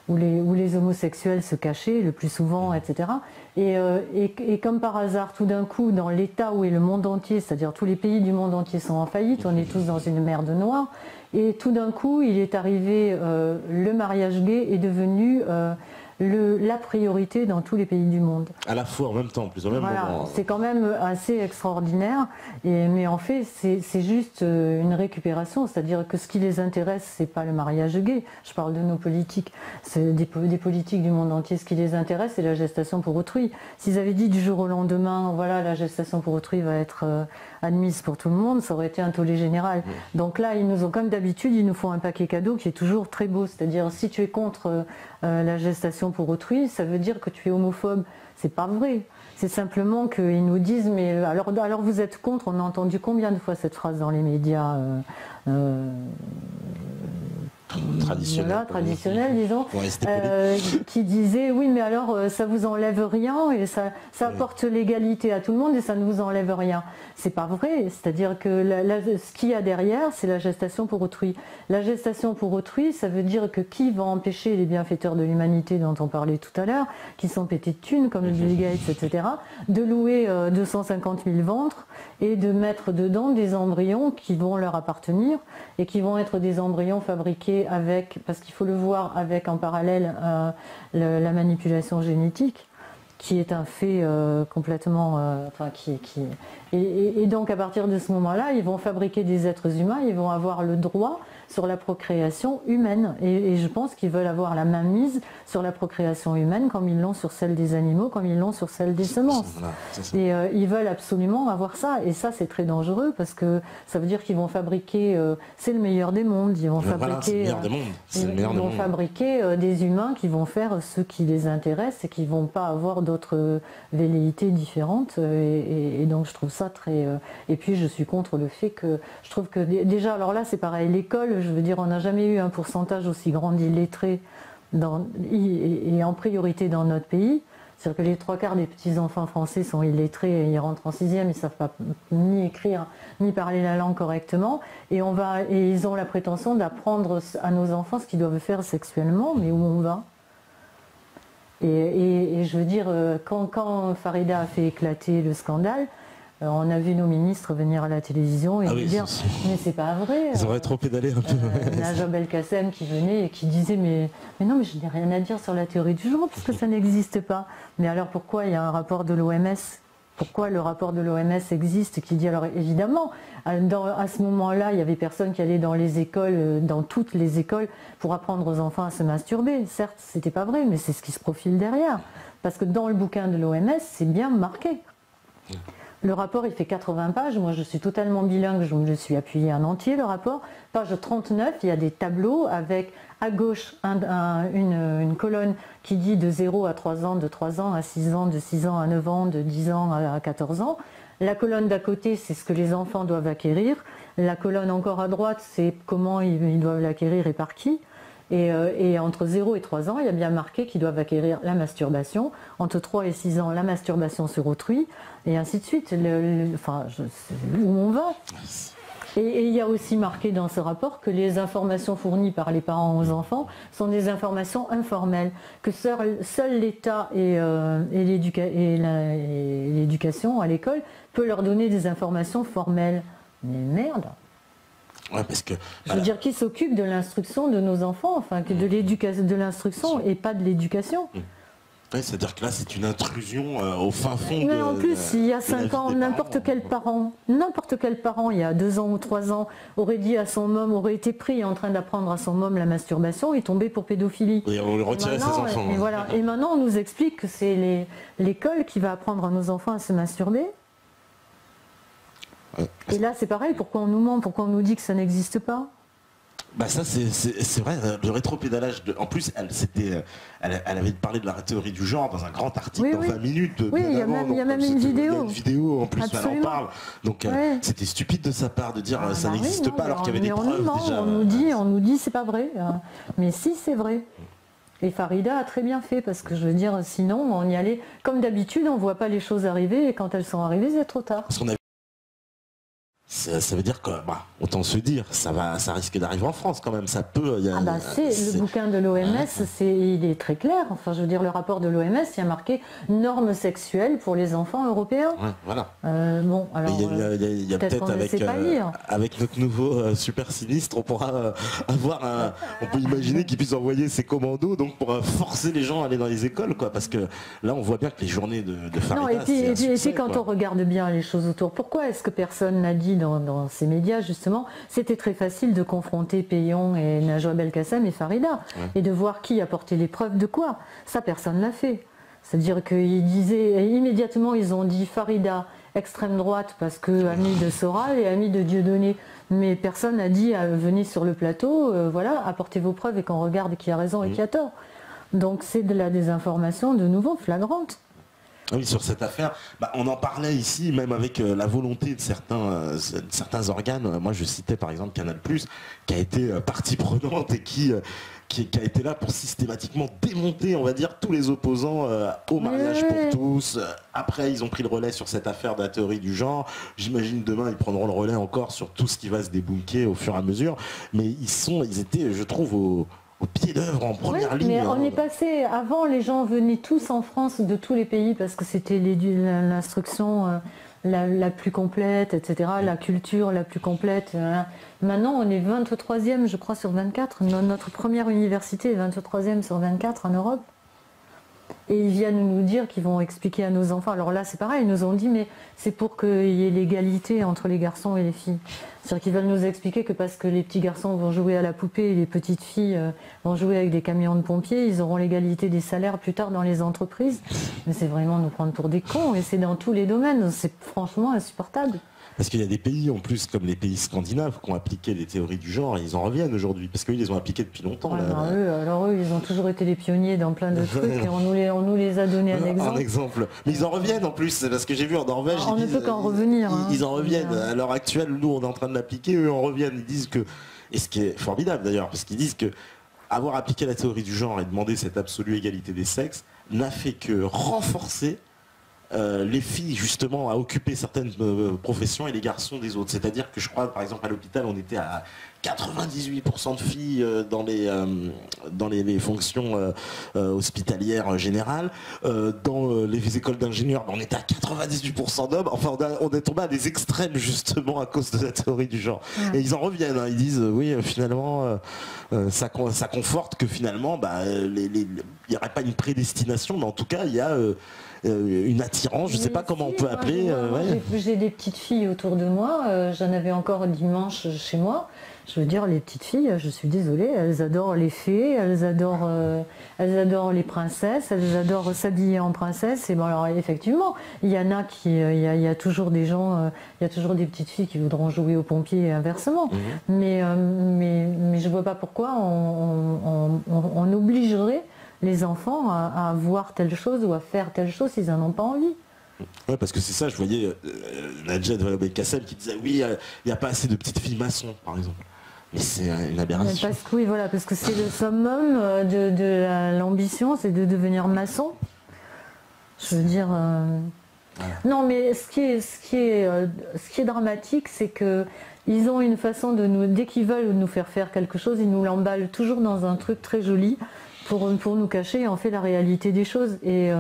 où les homosexuels se cachaient le plus souvent, etc. Et comme par hasard, tout d'un coup, dans l'état où est le monde entier, c'est-à-dire tous les pays du monde entier sont en faillite, on est tous dans une merde noire, et tout d'un coup, il est arrivé, le mariage gay est devenu la priorité dans tous les pays du monde. À la fois, en même temps, plus ou même moment. C'est quand même assez extraordinaire, mais en fait, c'est juste une récupération, c'est-à-dire que ce qui les intéresse, c'est pas le mariage gay, je parle de nos politiques, c'est des politiques du monde entier, ce qui les intéresse, c'est la gestation pour autrui. S'ils avaient dit du jour au lendemain, voilà, la gestation pour autrui va être admise pour tout le monde, ça aurait été un tollé général. Donc là, ils nous ont, comme d'habitude, ils nous font un paquet cadeau qui est toujours très beau, c'est-à-dire si tu es contre la gestation pour autrui, ça veut dire que tu es homophobe. C'est pas vrai. C'est simplement qu'ils nous disent, mais alors vous êtes contre, on a entendu combien de fois cette phrase dans les médias traditionnels, disons, qui disait oui, mais alors ça vous enlève rien et ça apporte l'égalité à tout le monde et ça ne vous enlève rien. C'est pas vrai, c'est-à-dire que ce qu'il y a derrière, c'est la gestation pour autrui. La gestation pour autrui, ça veut dire que qui va empêcher les bienfaiteurs de l'humanité dont on parlait tout à l'heure, qui sont pétés de thunes comme le Bill Gates, etc., de louer 250 000 ventres et de mettre dedans des embryons qui vont leur appartenir et qui vont être des embryons fabriqués parce qu'il faut le voir avec en parallèle la manipulation génétique, qui est un fait complètement... Et donc à partir de ce moment-là, ils vont fabriquer des êtres humains, ils vont avoir le droit, sur la procréation humaine. Et je pense qu'ils veulent avoir la main mise sur la procréation humaine comme ils l'ont sur celle des animaux, comme ils l'ont sur celle des semences. Voilà, et ils veulent absolument avoir ça. Et ça, c'est très dangereux parce que ça veut dire qu'ils vont fabriquer, c'est le meilleur des mondes, ils vont fabriquer, fabriquer des humains qui vont faire ce qui les intéresse et qui vont pas avoir d'autres velléités différentes. Et donc je trouve ça très... et puis je suis contre le fait que... Je trouve que déjà, alors là c'est pareil, l'école, je veux dire, on n'a jamais eu un pourcentage aussi grand d'illettrés et en priorité dans notre pays. C'est-à-dire que les 3/4 des petits-enfants français sont illettrés et ils rentrent en 6e, ils ne savent pas ni écrire, ni parler la langue correctement. Et ils ont la prétention d'apprendre à nos enfants ce qu'ils doivent faire sexuellement, mais où on va? Et je veux dire, quand Farida a fait éclater le scandale, on a vu nos ministres venir à la télévision et dire mais c'est pas vrai. Ils auraient trop pédalé un peu. Najwa Belkacem qui venait et qui disait mais non, mais je n'ai rien à dire sur la théorie du genre parce que ça n'existe pas. Mais alors pourquoi il y a un rapport de l'OMS? Pourquoi le rapport de l'OMS existe et qui dit alors évidemment à ce moment-là il y avait personne qui allait dans les écoles, dans toutes les écoles pour apprendre aux enfants à se masturber. Certes c'était pas vrai mais c'est ce qui se profile derrière parce que dans le bouquin de l'OMS c'est bien marqué. Le rapport, il fait 80 pages. Moi, je suis totalement bilingue. Je me suis appuyée en entier, le rapport. Page 39, il y a des tableaux avec, à gauche, une colonne qui dit de 0 à 3 ans, de 3 ans à 6 ans, de 6 ans à 9 ans, de 10 ans à 14 ans. La colonne d'à côté, c'est ce que les enfants doivent acquérir. La colonne encore à droite, c'est comment ils doivent l'acquérir et par qui. Et entre 0 et 3 ans, il y a bien marqué qu'ils doivent acquérir la masturbation. Entre 3 et 6 ans, la masturbation sur autrui. Et ainsi de suite. Où on va. Et il y a aussi marqué dans ce rapport que les informations fournies par les parents aux enfants sont des informations informelles. Que seul l'État et l'éducation à l'école peut leur donner des informations formelles. Mais merde! Ouais, parce que, je veux dire, qui s'occupe de l'instruction de nos enfants, enfin, de l'instruction et pas de l'éducation. Ouais, c'est-à-dire que là, c'est une intrusion au fin fond. Mais en plus, il y a 5 ans, n'importe quel parent, il y a 2 ans ou 3 ans, aurait dit à son môme, aurait été pris en train d'apprendre à son môme la masturbation, il tombait pour pédophilie. Et on le retirait ses enfants. Et voilà. Et maintenant, on nous explique que c'est l'école qui va apprendre à nos enfants à se masturber. Et là c'est pareil, pourquoi on nous ment, pourquoi on nous dit que ça n'existe pas? Bah ça c'est vrai, le rétropédalage, en plus elle avait parlé de la théorie du genre dans un grand article dans 20 minutes. Oui, il y a même une vidéo. Il y a une vidéo en plus, absolument. elle en parle. Donc c'était stupide de sa part de dire ça n'existe pas alors qu'il y avait des preuves déjà. On nous dit c'est pas vrai. Mais si, c'est vrai. Et Farida a très bien fait parce que je veux dire, sinon on y allait. Comme d'habitude, on ne voit pas les choses arriver et quand elles sont arrivées, c'est trop tard. Ça veut dire que, autant se dire, ça risque d'arriver en France quand même. Ça peut. Le bouquin de l'OMS, il est très clair. Enfin, je veux dire, le rapport de l'OMS, il y a marqué normes sexuelles pour les enfants européens. Ouais, voilà. Bon, alors. Il y a peut-être avec notre nouveau super sinistre, on pourra avoir on peut imaginer qu'il puisse envoyer ses commandos donc pour forcer les gens à aller dans les écoles, quoi. Parce que là, on voit bien que les journées de Farida. Non, et puis quand on regarde bien les choses autour, pourquoi est-ce que personne n'a dit dans ces médias, justement, c'était très facile de confronter Payon et Najwa Belkacem et Farida, et de voir qui apportait les preuves de quoi. Ça, personne l'a fait. C'est-à-dire qu'ils disaient, immédiatement, ils ont dit Farida, extrême droite, parce que amie de Soral et amie de Dieudonné. Mais personne n'a dit, venez sur le plateau, voilà, apportez vos preuves et qu'on regarde qui a raison et qui a tort. Donc c'est de la désinformation, de nouveau, flagrante. Oui, sur cette affaire, on en parlait ici, même avec la volonté de certains organes. Moi, je citais par exemple Canal+, qui a été partie prenante et qui a été là pour systématiquement démonter, on va dire, tous les opposants au mariage pour tous. Après, ils ont pris le relais sur cette affaire de la théorie du genre. J'imagine demain, ils prendront le relais encore sur tout ce qui va se débunker au fur et à mesure. Mais ils étaient, je trouve, au pied d'œuvre, en première ligne. Mais on est passé, avant les gens venaient tous en France de tous les pays parce que c'était l'instruction la plus complète, etc., la culture la plus complète. Maintenant on est 23e je crois sur 24, notre première université est 23e sur 24 en Europe. Et ils viennent nous dire qu'ils vont expliquer à nos enfants. Alors là, c'est pareil, ils nous ont dit, mais c'est pour qu'il y ait l'égalité entre les garçons et les filles. C'est-à-dire qu'ils veulent nous expliquer que parce que les petits garçons vont jouer à la poupée et les petites filles vont jouer avec des camions de pompiers, ils auront l'égalité des salaires plus tard dans les entreprises. Mais c'est vraiment nous prendre pour des cons, et c'est dans tous les domaines. C'est franchement insupportable. Parce qu'il y a des pays en plus, comme les pays scandinaves, qui ont appliqué les théories du genre et ils en reviennent aujourd'hui. Parce qu'ils les ont appliquées depuis longtemps. Ouais, alors eux, ils ont toujours été les pionniers dans plein de trucs et on nous les a donné un exemple. Mais ils en reviennent en plus, parce que j'ai vu en Norvège. On ne peut qu'en revenir. Ils en reviennent. À l'heure actuelle, nous on est en train de l'appliquer, eux en reviennent. Ils disent que, et ce qui est formidable d'ailleurs, parce qu'ils disent que avoir appliqué la théorie du genre et demander cette absolue égalité des sexes n'a fait que renforcer les filles justement à occuper certaines professions et les garçons des autres. C'est-à-dire que je crois par exemple à l'hôpital on était à 98% de filles dans les fonctions hospitalières générales. Dans les écoles d'ingénieurs, on était à 98% d'hommes. Enfin, on est tombé à des extrêmes justement à cause de la théorie du genre. Ouais. Et ils en reviennent. Hein. Ils disent oui, finalement, ça conforte que finalement, il n'y aurait pas une prédestination, mais en tout cas, il y a une attirance. Je ne sais pas comment on peut appeler. J'ai des petites filles autour de moi. J'en avais encore dimanche chez moi. Je veux dire, les petites filles, je suis désolée, elles adorent les fées, elles adorent les princesses, elles adorent s'habiller en princesse. Et bon, alors effectivement, il y en a il y a toujours des gens, il y a toujours des petites filles qui voudront jouer aux pompiers et inversement. Mmh. Mais je ne vois pas pourquoi on obligerait les enfants à voir telle chose ou à faire telle chose s'ils n'en ont pas envie. Ouais, parce que c'est ça, je voyais Najat Vallaud-Belkacem qui disait oui, il n'y a pas assez de petites filles maçons, par exemple. Mais c'est une aberration. Parce que c'est le summum de l'ambition, c'est de devenir maçon. Je veux dire... Non, mais ce qui est dramatique, c'est que ils ont une façon de nous... Dès qu'ils veulent nous faire faire quelque chose, ils nous l'emballent toujours dans un truc très joli pour nous cacher en fait la réalité des choses. Et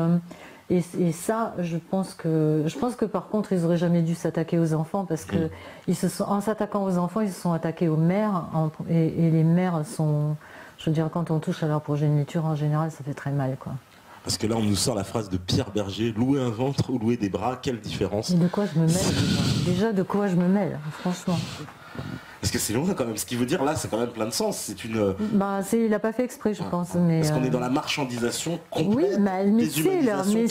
ça, je pense que par contre, ils n'auraient jamais dû s'attaquer aux enfants parce que en s'attaquant aux enfants, ils se sont attaqués aux mères. Et les mères sont, je veux dire, quand on touche à leur progéniture, en général, ça fait très mal, quoi. Parce que là, on nous sort la phrase de Pierre Berger, louer un ventre ou louer des bras, quelle différence? Et de quoi je me mêle déjà, de quoi je me mêle, franchement. Parce que c'est loin quand même. Ce qu'il veut dire là, c'est quand même plein de sens. C'est une. Il n'a pas fait exprès, je pense. Mais parce qu'on est dans la marchandisation complète. Oui, mais c'est leur but.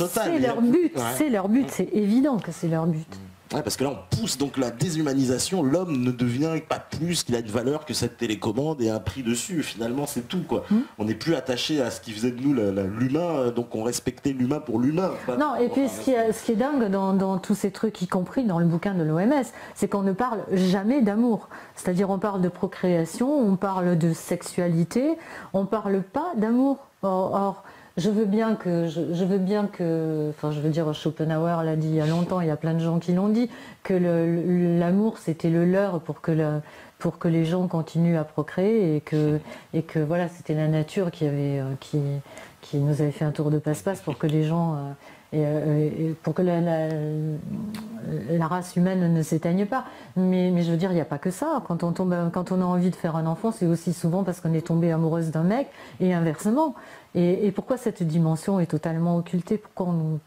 Ouais. C'est leur but. C'est évident que c'est leur but. Ouais, parce que là, on pousse donc la déshumanisation. L'homme ne devient pas plus qu'il a une valeur que cette télécommande et un prix dessus. Finalement, c'est tout, quoi. On n'est plus attaché à ce qui faisait de nous l'humain, donc on respectait l'humain pour l'humain. Non, et puis ce qui est dingue dans tous ces trucs, y compris dans le bouquin de l'OMS, c'est qu'on ne parle jamais d'amour. C'est-à-dire, on parle de procréation, on parle de sexualité, on ne parle pas d'amour. Or je veux bien que, Schopenhauer l'a dit il y a longtemps, il y a plein de gens qui l'ont dit, que l'amour c'était le leur pour que les gens continuent à procréer et que voilà, c'était la nature qui nous avait fait un tour de passe-passe pour que les gens pour que la race humaine ne s'éteigne pas. Mais je veux dire, il n'y a pas que ça. Quand on a envie de faire un enfant, c'est aussi souvent parce qu'on est tombé amoureuse d'un mec et inversement. Et pourquoi cette dimension est totalement occultée?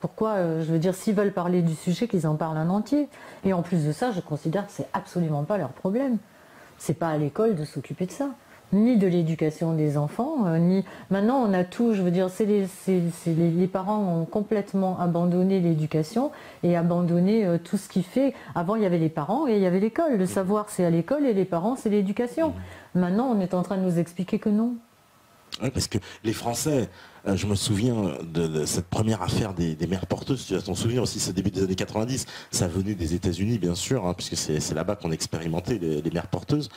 Pourquoi je veux dire, s'ils veulent parler du sujet, qu'ils en parlent en entier. Et en plus de ça, je considère que c'est absolument pas leur problème. C'est pas à l'école de s'occuper de ça. Ni de l'éducation des enfants, ni... Maintenant, on a tout, je veux dire, les parents ont complètement abandonné l'éducation et abandonné tout ce qui fait... Avant, il y avait les parents et il y avait l'école. Le savoir, c'est à l'école et les parents, c'est l'éducation. Maintenant, on est en train de nous expliquer que non. Oui, parce que les Français, je me souviens de cette première affaire des mères porteuses, tu vas t'en souvenir aussi, c'est début des années 90, ça venait des États-Unis bien sûr, hein, puisque c'est là-bas qu'on expérimentait les mères porteuses.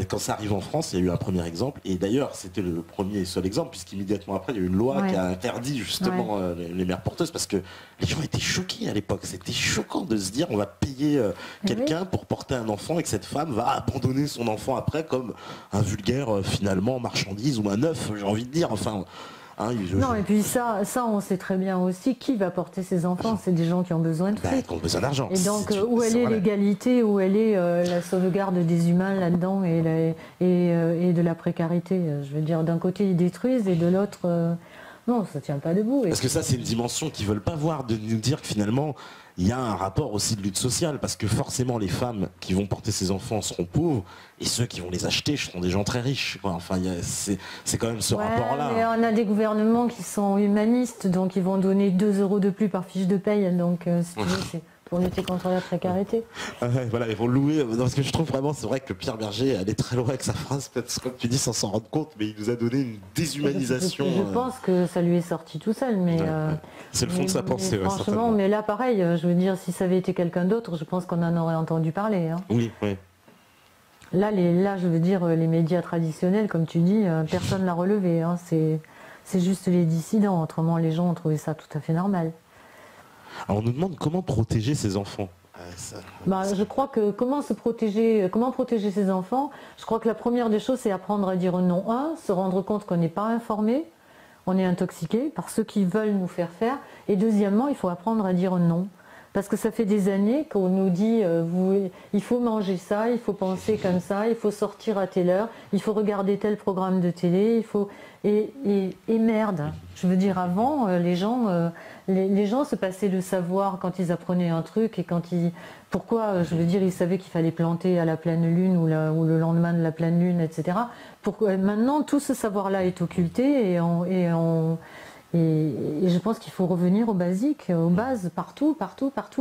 Quand ça arrive en France, il y a eu un premier exemple, et d'ailleurs c'était le premier et seul exemple, puisqu'immédiatement après il y a eu une loi qui a interdit justement les mères porteuses, parce que les gens étaient choqués à l'époque, c'était choquant de se dire on va payer quelqu'un pour porter un enfant et que cette femme va abandonner son enfant après comme un vulgaire finalement marchandise ou un œuf, j'ai envie de dire, enfin... Non, et puis ça, on sait très bien aussi qui va porter ses enfants. C'est des gens qui ont besoin de fric. Qui ont besoin d'argent. Et donc, où elle est l'égalité, où elle est la sauvegarde des humains là-dedans et de la précarité. Je veux dire, d'un côté, ils détruisent et de l'autre... Non, ça tient pas debout. Parce que ça, c'est une dimension qu'ils veulent pas voir, de nous dire que finalement, il y a un rapport aussi de lutte sociale, parce que forcément, les femmes qui vont porter ces enfants seront pauvres, et ceux qui vont les acheter seront des gens très riches, quoi. Enfin, c'est quand même ce rapport-là. Mais on a des gouvernements qui sont humanistes, donc ils vont donner 2 € de plus par fiche de paye, donc si tu veux, c'est pour lutter contre la précarité. Voilà, ils vont louer. Parce que je trouve vraiment, c'est vrai que Pierre Berger allait très loin avec sa phrase, peut-être comme tu dis, sans s'en rendre compte, mais il nous a donné une déshumanisation. Je pense que ça lui est sorti tout seul, mais c'est le fond de sa pensée. Franchement, mais là, pareil, je veux dire, si ça avait été quelqu'un d'autre, je pense qu'on en aurait entendu parler. Hein. Oui. Là, je veux dire, les médias traditionnels, comme tu dis, personne l'a relevé. Hein. C'est juste les dissidents. Autrement, les gens ont trouvé ça tout à fait normal. Alors, on nous demande comment protéger ses enfants. Je crois que comment protéger ses enfants, je crois que la première des choses, c'est apprendre à dire non. Se rendre compte qu'on n'est pas informé, on est intoxiqué par ceux qui veulent nous faire faire. Et deuxièmement, il faut apprendre à dire non. Parce que ça fait des années qu'on nous dit il faut manger ça, il faut penser comme ça, il faut sortir à telle heure, il faut regarder tel programme de télé, et merde. Je veux dire, avant, les gens se passaient le savoir quand ils apprenaient un truc, et pourquoi, je veux dire, ils savaient qu'il fallait planter à la pleine lune ou le lendemain de la pleine lune, etc. Maintenant, tout ce savoir-là est occulté, et je pense qu'il faut revenir aux basiques, aux bases, partout,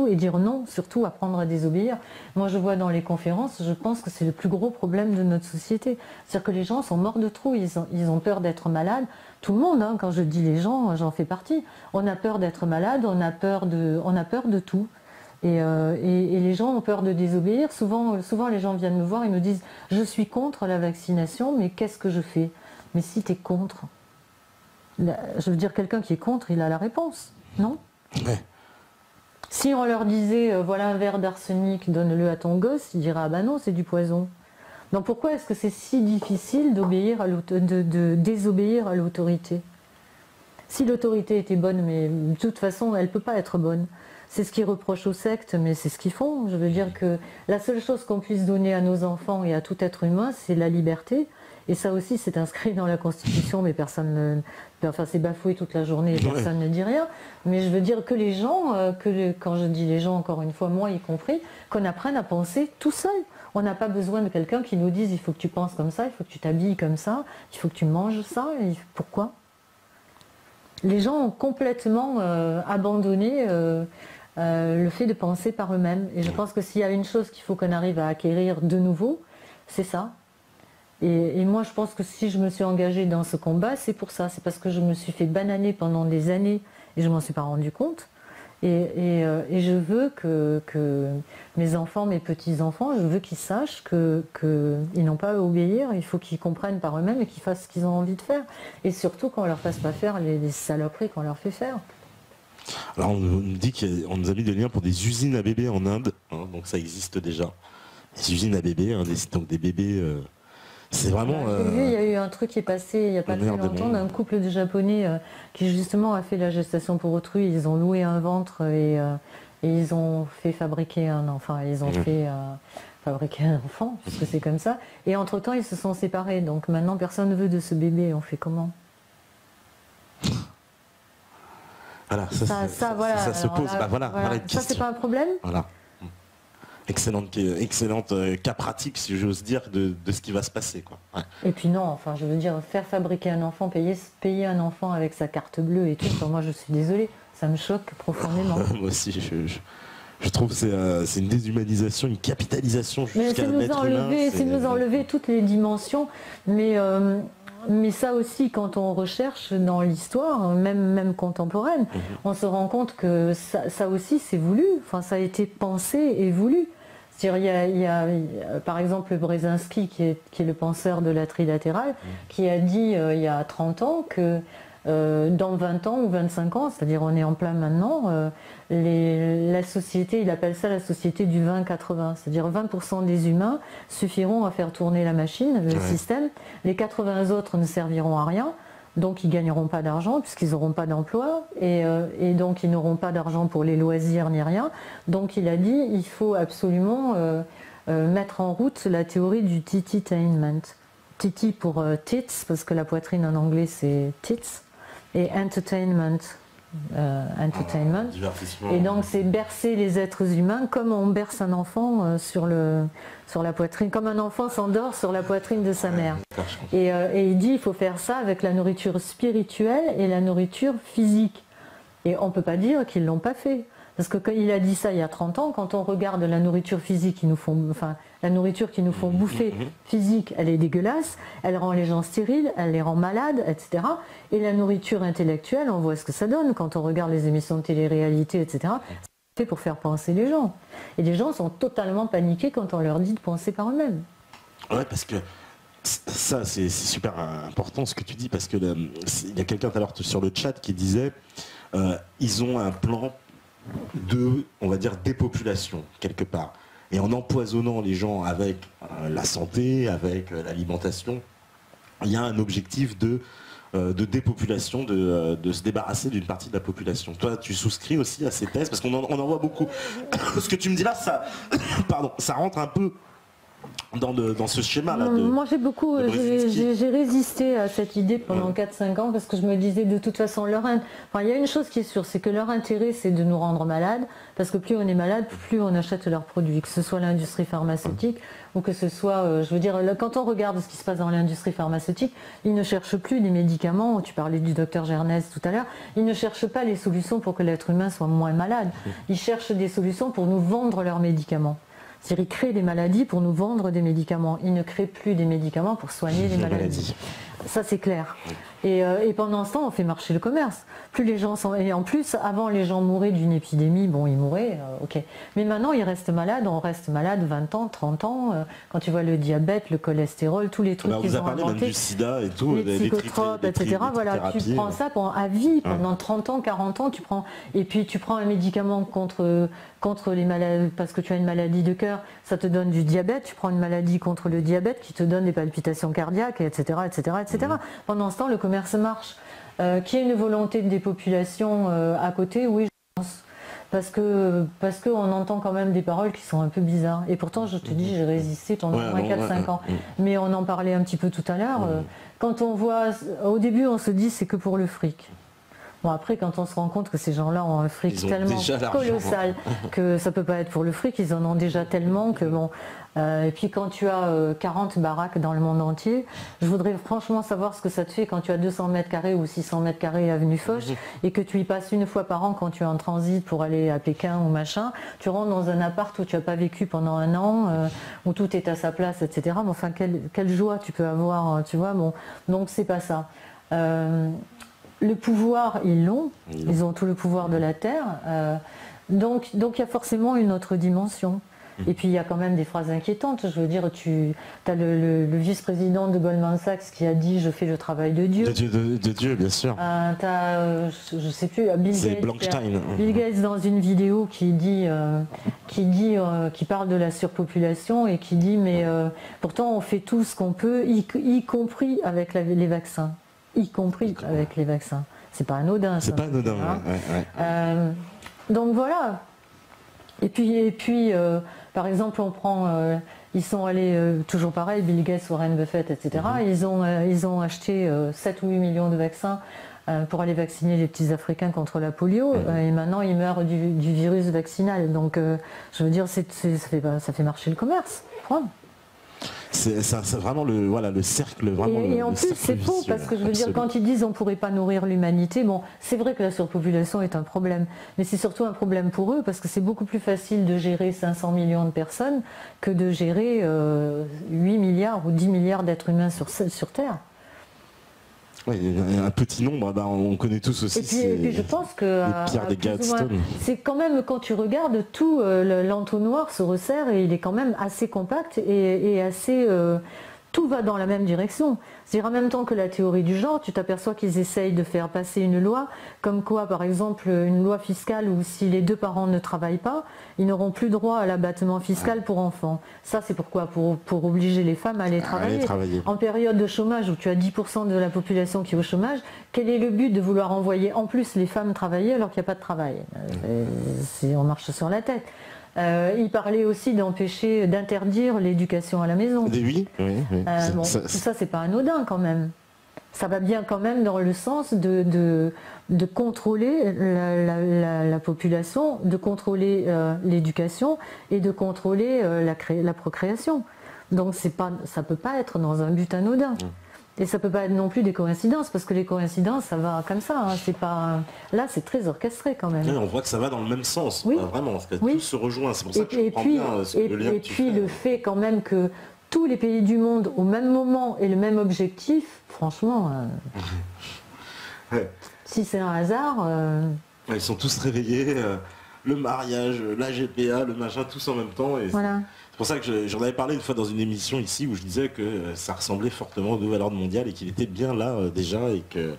et dire non, surtout apprendre à désobéir. Moi, je vois dans les conférences, je pense que c'est le plus gros problème de notre société. C'est-à-dire que les gens sont morts de trous, ils ont peur d'être malades. Tout le monde, hein, quand je dis les gens, j'en fais partie. On a peur d'être malade, on a peur de tout. Et les gens ont peur de désobéir. Souvent, les gens viennent me voir et me disent « Je suis contre la vaccination, mais qu'est-ce que je fais ?» Mais si tu es contre... Je veux dire, quelqu'un qui est contre, il a la réponse, non? Ouais. Si on leur disait, voilà un verre d'arsenic, donne-le à ton gosse, il dirait, ah ben non, c'est du poison. Donc pourquoi est-ce que c'est si difficile de désobéir à l'autorité? Si l'autorité était bonne, mais de toute façon, elle ne peut pas être bonne. C'est ce qu'ils reprochent aux sectes, mais c'est ce qu'ils font. Je veux dire que la seule chose qu'on puisse donner à nos enfants et à tout être humain, c'est la liberté. Et ça aussi, c'est inscrit dans la Constitution, mais personne c'est bafoué toute la journée et personne ne dit rien. Mais je veux dire que les gens, quand je dis les gens, encore une fois, moi y compris, qu'on apprenne à penser tout seul. On n'a pas besoin de quelqu'un qui nous dise il faut que tu penses comme ça, il faut que tu t'habilles comme ça, il faut que tu manges ça. Pourquoi? Les gens ont complètement abandonné le fait de penser par eux-mêmes. Et je pense que s'il y a une chose qu'il faut qu'on arrive à acquérir de nouveau, c'est ça. Et moi, je pense que si je me suis engagée dans ce combat, c'est pour ça. C'est parce que je me suis fait bananer pendant des années et je ne m'en suis pas rendu compte. Et je veux que mes enfants, mes petits-enfants, je veux qu'ils sachent qu'ils n'ont pas à obéir. Il faut qu'ils comprennent par eux-mêmes et qu'ils fassent ce qu'ils ont envie de faire. Et surtout qu'on ne leur fasse pas faire les saloperies qu'on leur fait faire. Alors on nous dit qu'on nous a mis des liens pour des usines à bébés en Inde. Hein, donc ça existe déjà. Des usines à bébés, hein, donc des bébés... C'est vraiment... J'ai vu, il y a eu un truc qui est passé il n'y a pas très longtemps d'un couple de Japonais qui justement a fait la gestation pour autrui. Ils ont loué un ventre et ils ont fait fabriquer un enfant. Ils ont fait fabriquer un enfant, puisque c'est comme ça. Et entre-temps, ils se sont séparés. Donc maintenant, personne ne veut de ce bébé. On fait comment? Voilà, ça se pose. Ça, c'est pas un problème? Voilà. Excellente cas pratique, si j'ose dire, de ce qui va se passer, quoi. Ouais. Et puis non, enfin, je veux dire, faire fabriquer un enfant, payer un enfant avec sa carte bleue et tout, moi je suis désolée, ça me choque profondément. Moi aussi, je trouve que c'est une déshumanisation, une capitalisation jusqu'à l'être humain. C'est nous enlever toutes les dimensions, mais ça aussi, quand on recherche dans l'histoire, même contemporaine, on se rend compte que ça aussi c'est voulu, enfin ça a été pensé et voulu. C'est-à-dire, il y a par exemple Brzezinski, qui est le penseur de la trilatérale, qui a dit il y a 30 ans que dans 20 ans ou 25 ans, c'est-à-dire on est en plein maintenant, la société, il appelle ça la société du 20-80, c'est-à-dire 20% des humains suffiront à faire tourner la machine, le système, les 80 autres ne serviront à rien. Donc ils ne gagneront pas d'argent puisqu'ils n'auront pas d'emploi et donc ils n'auront pas d'argent pour les loisirs ni rien. Donc il a dit il faut absolument mettre en route la théorie du tititainment. Titi pour tits, parce que la poitrine en anglais c'est tits, et entertainment. Et donc c'est bercer les êtres humains comme on berce un enfant sur la poitrine, comme un enfant s'endort sur la poitrine de sa mère. Et il dit il faut faire ça avec la nourriture spirituelle et la nourriture physique. Et on ne peut pas dire qu'ils ne l'ont pas fait. Parce que quand il a dit ça il y a 30 ans, quand on regarde la nourriture physique la nourriture qu'ils nous font bouffer physique, elle est dégueulasse, elle rend les gens stériles, elle les rend malades, etc. Et la nourriture intellectuelle, on voit ce que ça donne quand on regarde les émissions de télé-réalité, etc. C'est fait pour faire penser les gens. Et les gens sont totalement paniqués quand on leur dit de penser par eux-mêmes. Ouais, parce que ça, c'est super important ce que tu dis, parce que il y a quelqu'un tout à l'heure sur le chat qui disait ils ont un plan de, on va dire, dépopulation quelque part. Et en empoisonnant les gens avec la santé, avec l'alimentation, il y a un objectif de dépopulation, de se débarrasser d'une partie de la population. Toi, tu souscris aussi à ces thèses, parce qu'on en voit beaucoup. Ce que tu me dis là, ça rentre un peu dans ce schéma-là. Moi j'ai résisté à cette idée pendant 4-5 ans parce que je me disais de toute façon il y a une chose qui est sûre, c'est que leur intérêt c'est de nous rendre malades, parce que plus on est malade, plus on achète leurs produits, que ce soit l'industrie pharmaceutique ou que ce soit, quand on regarde ce qui se passe dans l'industrie pharmaceutique, ils ne cherchent plus des médicaments, tu parlais du docteur Gernez tout à l'heure, ils ne cherchent pas les solutions pour que l'être humain soit moins malade, ils cherchent des solutions pour nous vendre leurs médicaments. C'est-à-dire ils créent des maladies pour nous vendre des médicaments. Ils ne créent plus des médicaments pour soigner les maladies. Ça c'est clair. Et pendant ce temps, on fait marcher le commerce. Plus les gens sont... Et en plus, avant, les gens mouraient d'une épidémie. Bon, ils mouraient, ok. Mais maintenant, ils restent malades. On reste malade 20 ans, 30 ans. Quand tu vois le diabète, le cholestérol, tous les trucs qu'ils ont inventés. On a parlé même du sida et tout. Les psychotropes, etc. Voilà, tu prends ça à vie. Pendant 30 ans, 40 ans, tu prends... Et puis, tu prends un médicament contre les maladies, parce que tu as une maladie de cœur, ça te donne du diabète. Tu prends une maladie contre le diabète qui te donne des palpitations cardiaques, etc. etc., etc. Pendant ce temps, le commerce marche. Qu'il y ait une volonté de dépopulation à côté, oui, je pense. Parce qu'on entend quand même des paroles qui sont un peu bizarres. Et pourtant, je te dis, j'ai résisté pendant au moins 4-5 ans. Mais on en parlait un petit peu tout à l'heure. Quand on voit... Au début, on se dit c'est que pour le fric. Bon, après, quand on se rend compte que ces gens-là ont un fric tellement colossal que ça peut pas être pour le fric, ils en ont déjà tellement que bon... et puis quand tu as 40 baraques dans le monde entier, je voudrais franchement savoir ce que ça te fait quand tu as 200 mètres carrés ou 600 mètres carrés avenue Foch et que tu y passes une fois par an quand tu es en transit pour aller à Pékin ou machin. Tu rentres dans un appart où tu n'as pas vécu pendant un an, où tout est à sa place, etc. Mais enfin, quelle joie tu peux avoir, tu vois. Bon, donc c'est pas ça. Le pouvoir, ils l'ont. Ils ont tout le pouvoir de la Terre. Donc il y a forcément une autre dimension. Et puis il y a quand même des phrases inquiétantes. Je veux dire, tu as le vice-président de Goldman Sachs qui a dit « je fais le travail de Dieu ». De Dieu, bien sûr. Tu as, je sais plus, Bill Gates dans une vidéo qui parle de la surpopulation et qui dit « mais pourtant on fait tout ce qu'on peut, y compris avec les vaccins ». Y compris avec les vaccins. C'est pas anodin. C'est pas anodin, hein. Donc voilà. Et puis par exemple, on prend... ils sont allés, toujours pareil, Bill Gates, Warren Buffett, etc. Ils ont acheté 7 ou 8 millions de vaccins pour aller vacciner les petits Africains contre la polio. Et maintenant, ils meurent du virus vaccinal. Donc, je veux dire, ça fait marcher le commerce. Point. C'est vraiment le cercle. Vraiment et en plus, c'est faux, parce que je veux dire, quand ils disent on ne pourrait pas nourrir l'humanité, bon, c'est vrai que la surpopulation est un problème, mais c'est surtout un problème pour eux, parce que c'est beaucoup plus facile de gérer 500 millions de personnes que de gérer 8 milliards ou 10 milliards d'êtres humains sur Terre. Oui, un petit nombre, on connaît tous aussi. Et puis je pense que c'est quand même, quand tu regardes, tout l'entonnoir se resserre et il est quand même assez compact et assez... tout va dans la même direction. C'est-à-dire en même temps que la théorie du genre, tu t'aperçois qu'ils essayent de faire passer une loi, comme quoi par exemple une loi fiscale où si les deux parents ne travaillent pas, ils n'auront plus droit à l'abattement fiscal pour enfants. Ça c'est pourquoi pour obliger les femmes à aller travailler. En période de chômage où tu as 10% de la population qui est au chômage, quel est le but de vouloir envoyer en plus les femmes travailler alors qu'il n'y a pas de travail? On marche sur la tête. Il parlait aussi d'interdire l'éducation à la maison. Oui. Tout ça, c'est pas anodin quand même. Ça va bien quand même dans le sens de contrôler la population, de contrôler l'éducation et de contrôler la procréation. Donc ça ne peut pas être dans un but anodin. Et ça ne peut pas être non plus des coïncidences, parce que les coïncidences, ça va comme ça. Hein. C'est pas... Là, c'est très orchestré quand même. Oui, on voit que ça va dans le même sens, oui. Vraiment, parce que tout se rejoint. C'est pour ça que je comprends bien le lien que tu fais. Et puis le fait quand même que tous les pays du monde, au même moment et le même objectif, franchement, si c'est un hasard... Ils sont tous réveillés, le mariage, la GPA, le machin, tous en même temps. Et voilà. c'est pour ça que j'en avais parlé une fois dans une émission ici où je disais que ça ressemblait fortement au nouvel ordre mondial et qu'il était bien là déjà et que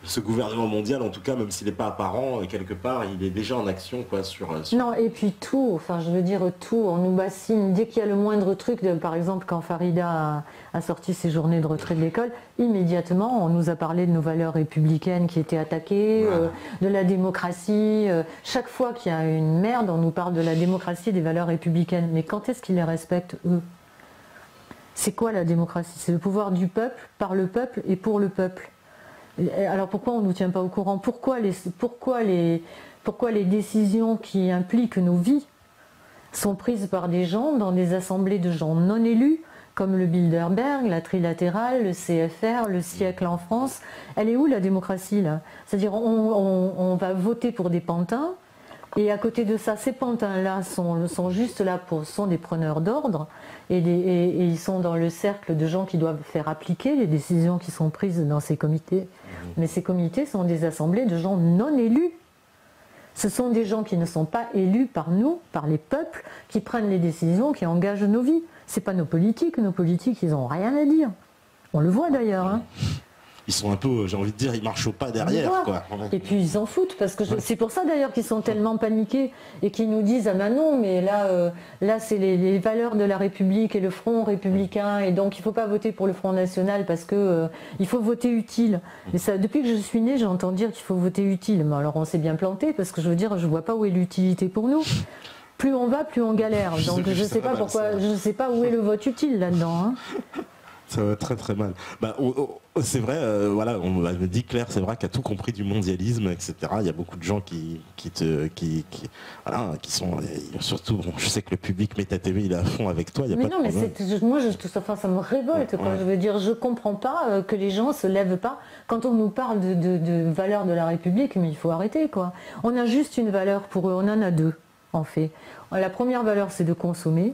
ce gouvernement mondial, en tout cas, même s'il n'est pas apparent, quelque part, il est déjà en action sur... Non, et puis tout, enfin je veux dire tout, on nous bassine, dès qu'il y a le moindre truc, par exemple quand Farida a sorti ses journées de retrait de l'école, immédiatement on nous a parlé de nos valeurs républicaines qui étaient attaquées, de la démocratie. Chaque fois qu'il y a une merde, on nous parle de la démocratie et des valeurs républicaines. Mais quand est-ce qu'ils les respectent, eux? C'est quoi la démocratie? C'est le pouvoir du peuple, par le peuple et pour le peuple. Alors pourquoi on ne nous tient pas au courant? Pourquoi les décisions qui impliquent nos vies sont prises par des gens dans des assemblées de gens non élus, comme le Bilderberg, la Trilatérale, le CFR, le Siècle en France? Elle est où la démocratie là? C'est-à-dire on va voter pour des pantins, et à côté de ça, ces pantins-là sont juste là sont des preneurs d'ordre, et ils sont dans le cercle de gens qui doivent faire appliquer les décisions qui sont prises dans ces comités. Mais ces comités sont des assemblées de gens non élus. Ce sont des gens qui ne sont pas élus par nous, par les peuples, qui prennent les décisions, qui engagent nos vies. Ce n'est pas nos politiques ils n'ont rien à dire. On le voit d'ailleurs. Hein. Ils sont un peu, j'ai envie de dire, ils marchent au pas derrière. Quoi. Et puis ils s'en foutent, parce que c'est pour ça d'ailleurs qu'ils sont tellement paniqués et qu'ils nous disent « Ah ben non, mais là c'est les valeurs de la République et le Front républicain, et donc il ne faut pas voter pour le Front National parce que il faut voter utile. » Et ça, depuis que je suis née, j'entends dire qu'il faut voter utile. Mais alors on s'est bien planté, parce que je veux dire, je ne vois pas où est l'utilité pour nous. Plus on va, plus on galère. Donc je ne sais pas pourquoi, je ne sais pas où est le vote utile là-dedans. Hein. Ça va très très mal. C'est vrai, voilà, on me dit Claire, c'est vrai qu'elle a tout compris du mondialisme, etc. Il y a beaucoup de gens qui sont, surtout, bon, je sais que le public Méta TV, il est à fond avec toi. Mais non, mais moi, ça me révolte. Quoi. Je veux dire, je comprends pas que les gens se lèvent pas quand on nous parle de valeurs de la République, mais il faut arrêter, quoi. On a juste une valeur pour eux, on en a deux, en fait. La première valeur, c'est de consommer.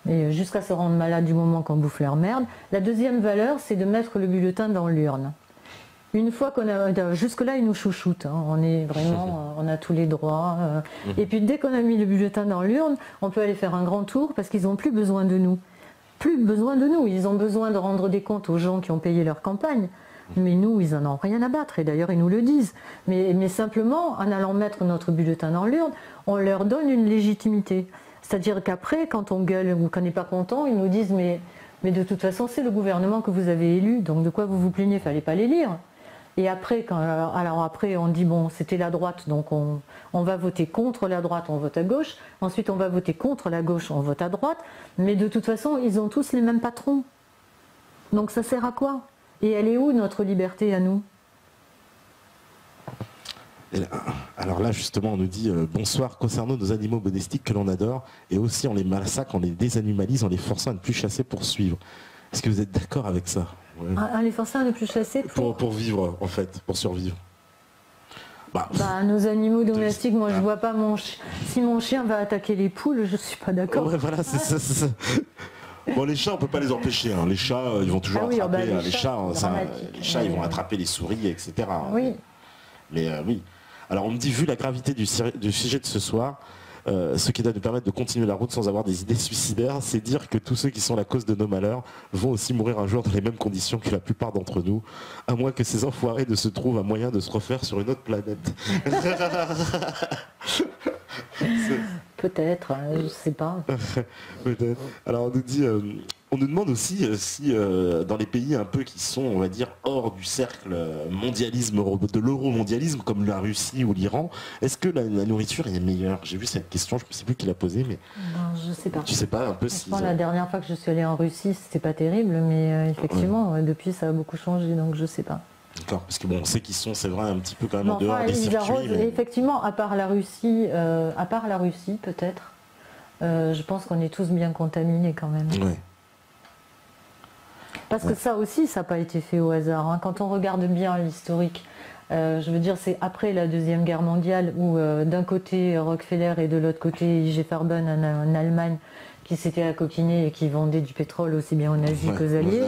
Et jusqu'à se rendre malade du moment qu'on bouffe leur merde. La deuxième valeur, c'est de mettre le bulletin dans l'urne. Une fois qu'on a... Jusque-là, ils nous chouchoutent. Hein. On est vraiment... On a tous les droits. Et puis, dès qu'on a mis le bulletin dans l'urne, on peut aller faire un grand tour parce qu'ils n'ont plus besoin de nous. Plus besoin de nous. Ils ont besoin de rendre des comptes aux gens qui ont payé leur campagne. Mais nous, ils n'en ont rien à battre. Et d'ailleurs, ils nous le disent. Mais simplement, en allant mettre notre bulletin dans l'urne, on leur donne une légitimité. C'est-à-dire qu'après, quand on gueule ou qu'on n'est pas content, ils nous disent mais de toute façon, c'est le gouvernement que vous avez élu, donc de quoi vous vous plaignez? Il ne fallait pas l'élire. Et après, après, on dit bon, c'était la droite, donc on va voter contre la droite, on vote à gauche. Ensuite, on va voter contre la gauche, on vote à droite. Mais de toute façon, ils ont tous les mêmes patrons. Donc ça sert à quoi? Et elle est où notre liberté à nous? Alors là, justement, on nous dit bonsoir, concernant nos animaux domestiques que l'on adore, et aussi on les massacre, on les désanimalise en les forçant à ne plus chasser pour suivre. Est-ce que vous êtes d'accord avec ça? Les forçant à ne plus chasser pour vivre, en fait, pour survivre. Nos animaux domestiques, moi je vois pas si mon chien va attaquer les poules, je suis pas d'accord. Ouais, voilà, c'est ça. Bon, les chats, on peut pas les empêcher. Hein. Les chats, ils vont toujours attraper. Les chats, ils vont attraper les souris, etc. Oui. Mais oui. Alors, on me dit, vu la gravité du sujet de ce soir, ce qui doit nous permettre de continuer la route sans avoir des idées suicidaires, c'est dire que tous ceux qui sont la cause de nos malheurs vont aussi mourir un jour dans les mêmes conditions que la plupart d'entre nous, à moins que ces enfoirés ne se trouvent un moyen de se refaire sur une autre planète. Peut-être, je sais pas. Peut-être. Alors on nous dit On nous demande aussi si dans les pays un peu qui sont, on va dire, hors du cercle mondialisme, de l'euro-mondialisme, comme la Russie ou l'Iran, est-ce que la nourriture est meilleure? J'ai vu cette question, je ne sais plus qui l'a posée, mais... Non, je sais pas. Tu sais pas un peu si... La dernière fois que je suis allée en Russie, c'était pas terrible, mais effectivement, depuis, ça a beaucoup changé, donc je sais pas. D'accord, parce que bon, on sait qu'ils sont, c'est vrai, un petit peu quand même en dehors des circuits. Mais... Effectivement, à part la Russie peut-être, je pense qu'on est tous bien contaminés quand même. Ouais. Parce que ça aussi, ça n'a pas été fait au hasard. Hein. Quand on regarde bien l'historique, je veux dire, c'est après la Deuxième Guerre mondiale où d'un côté Rockefeller et de l'autre côté I.G. Farben en Allemagne qui s'étaient accoquinés et qui vendaient du pétrole aussi bien aux nazis qu'aux alliés.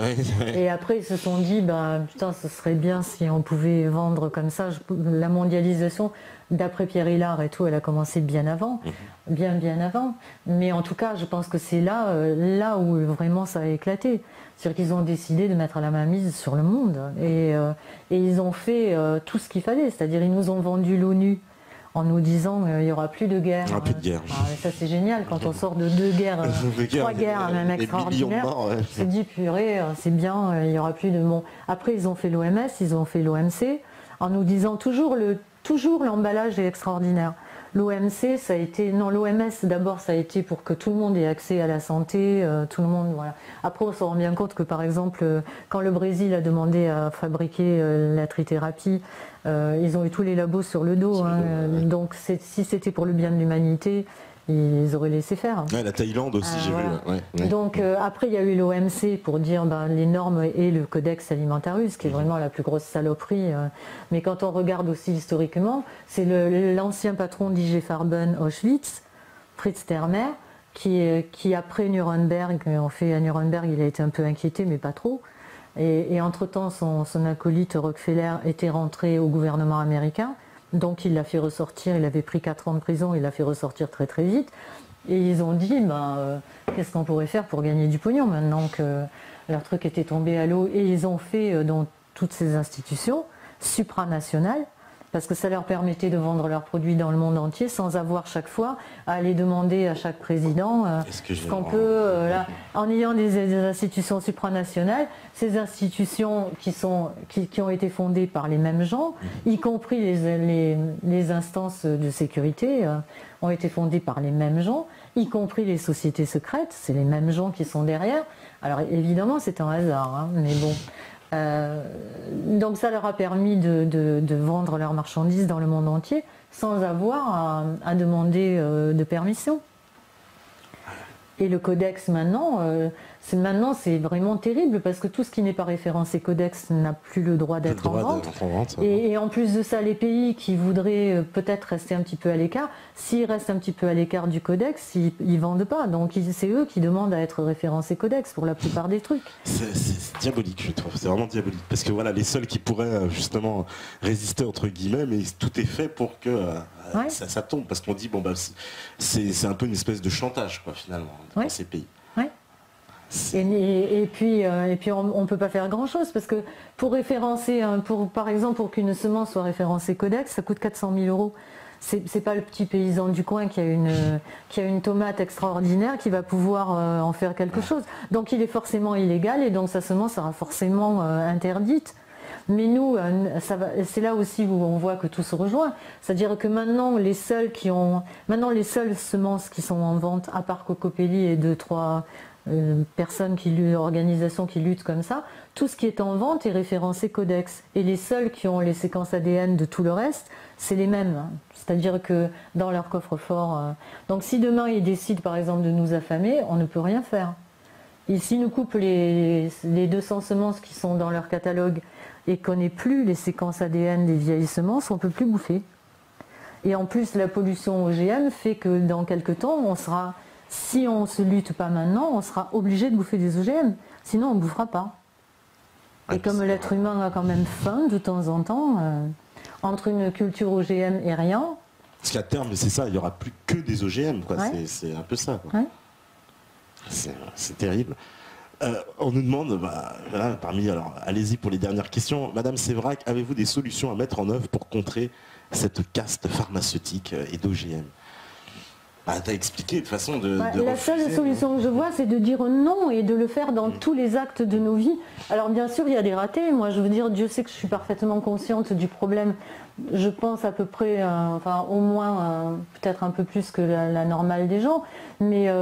Et après, ils se sont dit, putain, ce serait bien si on pouvait vendre comme ça. La mondialisation, d'après Pierre Hillard et tout, elle a commencé bien avant, bien avant. Mais en tout cas, je pense que c'est là où vraiment ça a éclaté. C'est-à-dire qu'ils ont décidé de mettre la mainmise sur le monde. Et ils ont fait tout ce qu'il fallait. C'est-à-dire, ils nous ont vendu l'ONU en nous disant il n'y aura plus de guerre. Il n'y aura plus de guerre. Ça c'est génial quand on sort de 2 guerres, 3 guerres, même extraordinaire. On se dit purée, c'est bien, il n'y aura plus de monde. Après ils ont fait l'OMS, ils ont fait l'OMC, en nous disant toujours l'emballage est extraordinaire. L'OMC, ça a été... Non, l'OMS, d'abord, ça a été pour que tout le monde ait accès à la santé, tout le monde, voilà. Après, on se rend bien compte que, par exemple, quand le Brésil a demandé à fabriquer la trithérapie, ils ont eu tous les labos sur le dos. Donc, si c'était pour le bien de l'humanité, ils auraient laissé faire. Ouais, la Thaïlande aussi, j'ai vu. Donc après, il y a eu l'OMC pour dire les normes et le Codex Alimentarius, qui est vraiment la plus grosse saloperie. Mais quand on regarde aussi historiquement, c'est l'ancien patron d'I.G. Farben Auschwitz, Fritz Termer, qui après Nuremberg, en fait à Nuremberg, il a été un peu inquiété, mais pas trop. Et entre-temps, son acolyte Rockefeller était rentré au gouvernement américain. Donc il l'a fait ressortir, il avait pris 4 ans de prison, il l'a fait ressortir très très vite. Et ils ont dit, qu'est-ce qu'on pourrait faire pour gagner du pognon maintenant que leur truc était tombé à l'eau. Et ils ont fait dans toutes ces institutions supranationales, parce que ça leur permettait de vendre leurs produits dans le monde entier sans avoir chaque fois à aller demander à chaque président ce qu'on peut, en ayant des institutions supranationales, ces institutions qui ont été fondées par les mêmes gens, y compris les instances de sécurité ont été fondées par les mêmes gens, y compris les sociétés secrètes, c'est les mêmes gens qui sont derrière. Alors évidemment c'est un hasard, mais bon. Donc ça leur a permis de vendre leurs marchandises dans le monde entier sans avoir à demander de permission. Et le codex maintenant, c'est vraiment terrible parce que tout ce qui n'est pas référencé codex n'a plus le droit d'être en vente. Et en plus de ça, les pays qui voudraient peut-être rester un petit peu à l'écart, s'ils restent un petit peu à l'écart du codex, ils vendent pas. Donc c'est eux qui demandent à être référencés codex pour la plupart des trucs. C'est diabolique, je trouve. C'est vraiment diabolique. Parce que voilà, les seuls qui pourraient justement résister entre guillemets, mais tout est fait pour que ça tombe. Parce qu'on dit c'est un peu une espèce de chantage quoi finalement dans ces pays. Et puis on ne peut pas faire grand chose parce que pour référencer, par exemple pour qu'une semence soit référencée codex, ça coûte 400 000 €. C'est pas le petit paysan du coin qui a une tomate extraordinaire qui va pouvoir en faire quelque chose. Donc il est forcément illégal et donc sa semence sera forcément interdite. Mais nous, c'est là aussi où on voit que tout se rejoint. C'est-à-dire que maintenant, les seules semences qui sont en vente, à part Cocopelli et 2-3 organisations qui luttent comme ça, tout ce qui est en vente est référencé codex. Et les seuls qui ont les séquences ADN de tout le reste, c'est les mêmes. C'est-à-dire que dans leur coffre-fort... Donc si demain ils décident par exemple de nous affamer, on ne peut rien faire. Et s'ils nous coupent les 200 semences qui sont dans leur catalogue et qu'on n'ait plus les séquences ADN des vieilles semences, on ne peut plus bouffer. Et en plus, la pollution OGM fait que dans quelques temps, si on ne se lutte pas maintenant, on sera obligé de bouffer des OGM. Sinon, on ne bouffera pas. Et comme l'être humain a quand même faim de temps en temps, entre une culture OGM et rien... Parce qu'à terme, c'est ça, il n'y aura plus que des OGM. C'est un peu ça. C'est terrible. On nous demande, allez-y pour les dernières questions. Madame Sévrac, avez-vous des solutions à mettre en œuvre pour contrer cette caste pharmaceutique et d'OGM ? Ah, t'as expliqué de façon de la seule refuser, solution que je vois, c'est de dire non et de le faire dans tous les actes de nos vies. Alors bien sûr, il y a des ratés. Moi, je veux dire, Dieu sait que je suis parfaitement consciente du problème. Je pense à peu près, enfin au moins, peut-être un peu plus que la normale des gens. Mais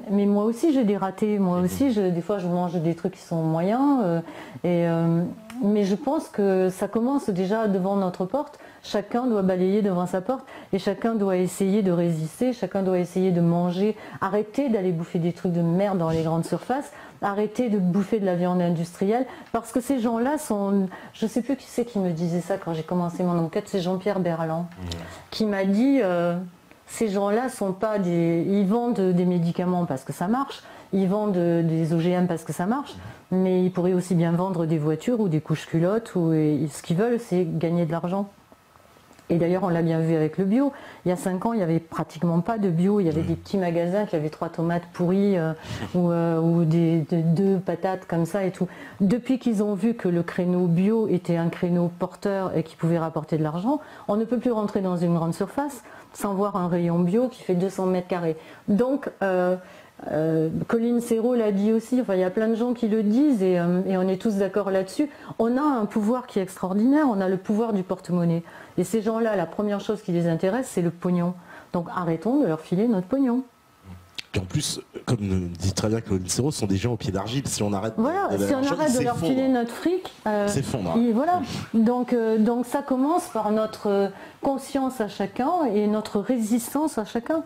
moi aussi, j'ai des ratés. Moi aussi, des fois, je mange des trucs qui sont moyens. Mais je pense que ça commence déjà devant notre porte. Chacun doit balayer devant sa porte et chacun doit essayer de résister, chacun doit essayer de manger, arrêter d'aller bouffer des trucs de merde dans les grandes surfaces, arrêter de bouffer de la viande industrielle, parce que ces gens-là sont... Je ne sais plus qui c'est qui me disait ça quand j'ai commencé mon enquête, c'est Jean-Pierre Berland, qui m'a dit ces gens-là sont pas des... Ils vendent des médicaments parce que ça marche, ils vendent des OGM parce que ça marche, mais ils pourraient aussi bien vendre des voitures ou des couches-culottes, et ce qu'ils veulent, c'est gagner de l'argent. Et d'ailleurs, on l'a bien vu avec le bio. Il y a 5 ans, il n'y avait pratiquement pas de bio. Il y avait des petits magasins qui avaient 3 tomates pourries ou 2 patates comme ça et tout. Depuis qu'ils ont vu que le créneau bio était un créneau porteur et qui pouvait rapporter de l'argent, on ne peut plus rentrer dans une grande surface sans voir un rayon bio qui fait 200 mètres carrés. Donc, Colline Serrault l'a dit aussi, enfin, il y a plein de gens qui le disent et on est tous d'accord là-dessus. On a un pouvoir qui est extraordinaire, on a le pouvoir du porte-monnaie. Et ces gens-là, la première chose qui les intéresse, c'est le pognon. Donc arrêtons de leur filer notre pognon. Et en plus, comme dit très bien Colline Serrault, ce sont des gens au pied d'argile. Si on arrête de leur filer notre fric, s'effondre. Voilà. Donc ça commence par notre conscience à chacun et notre résistance à chacun.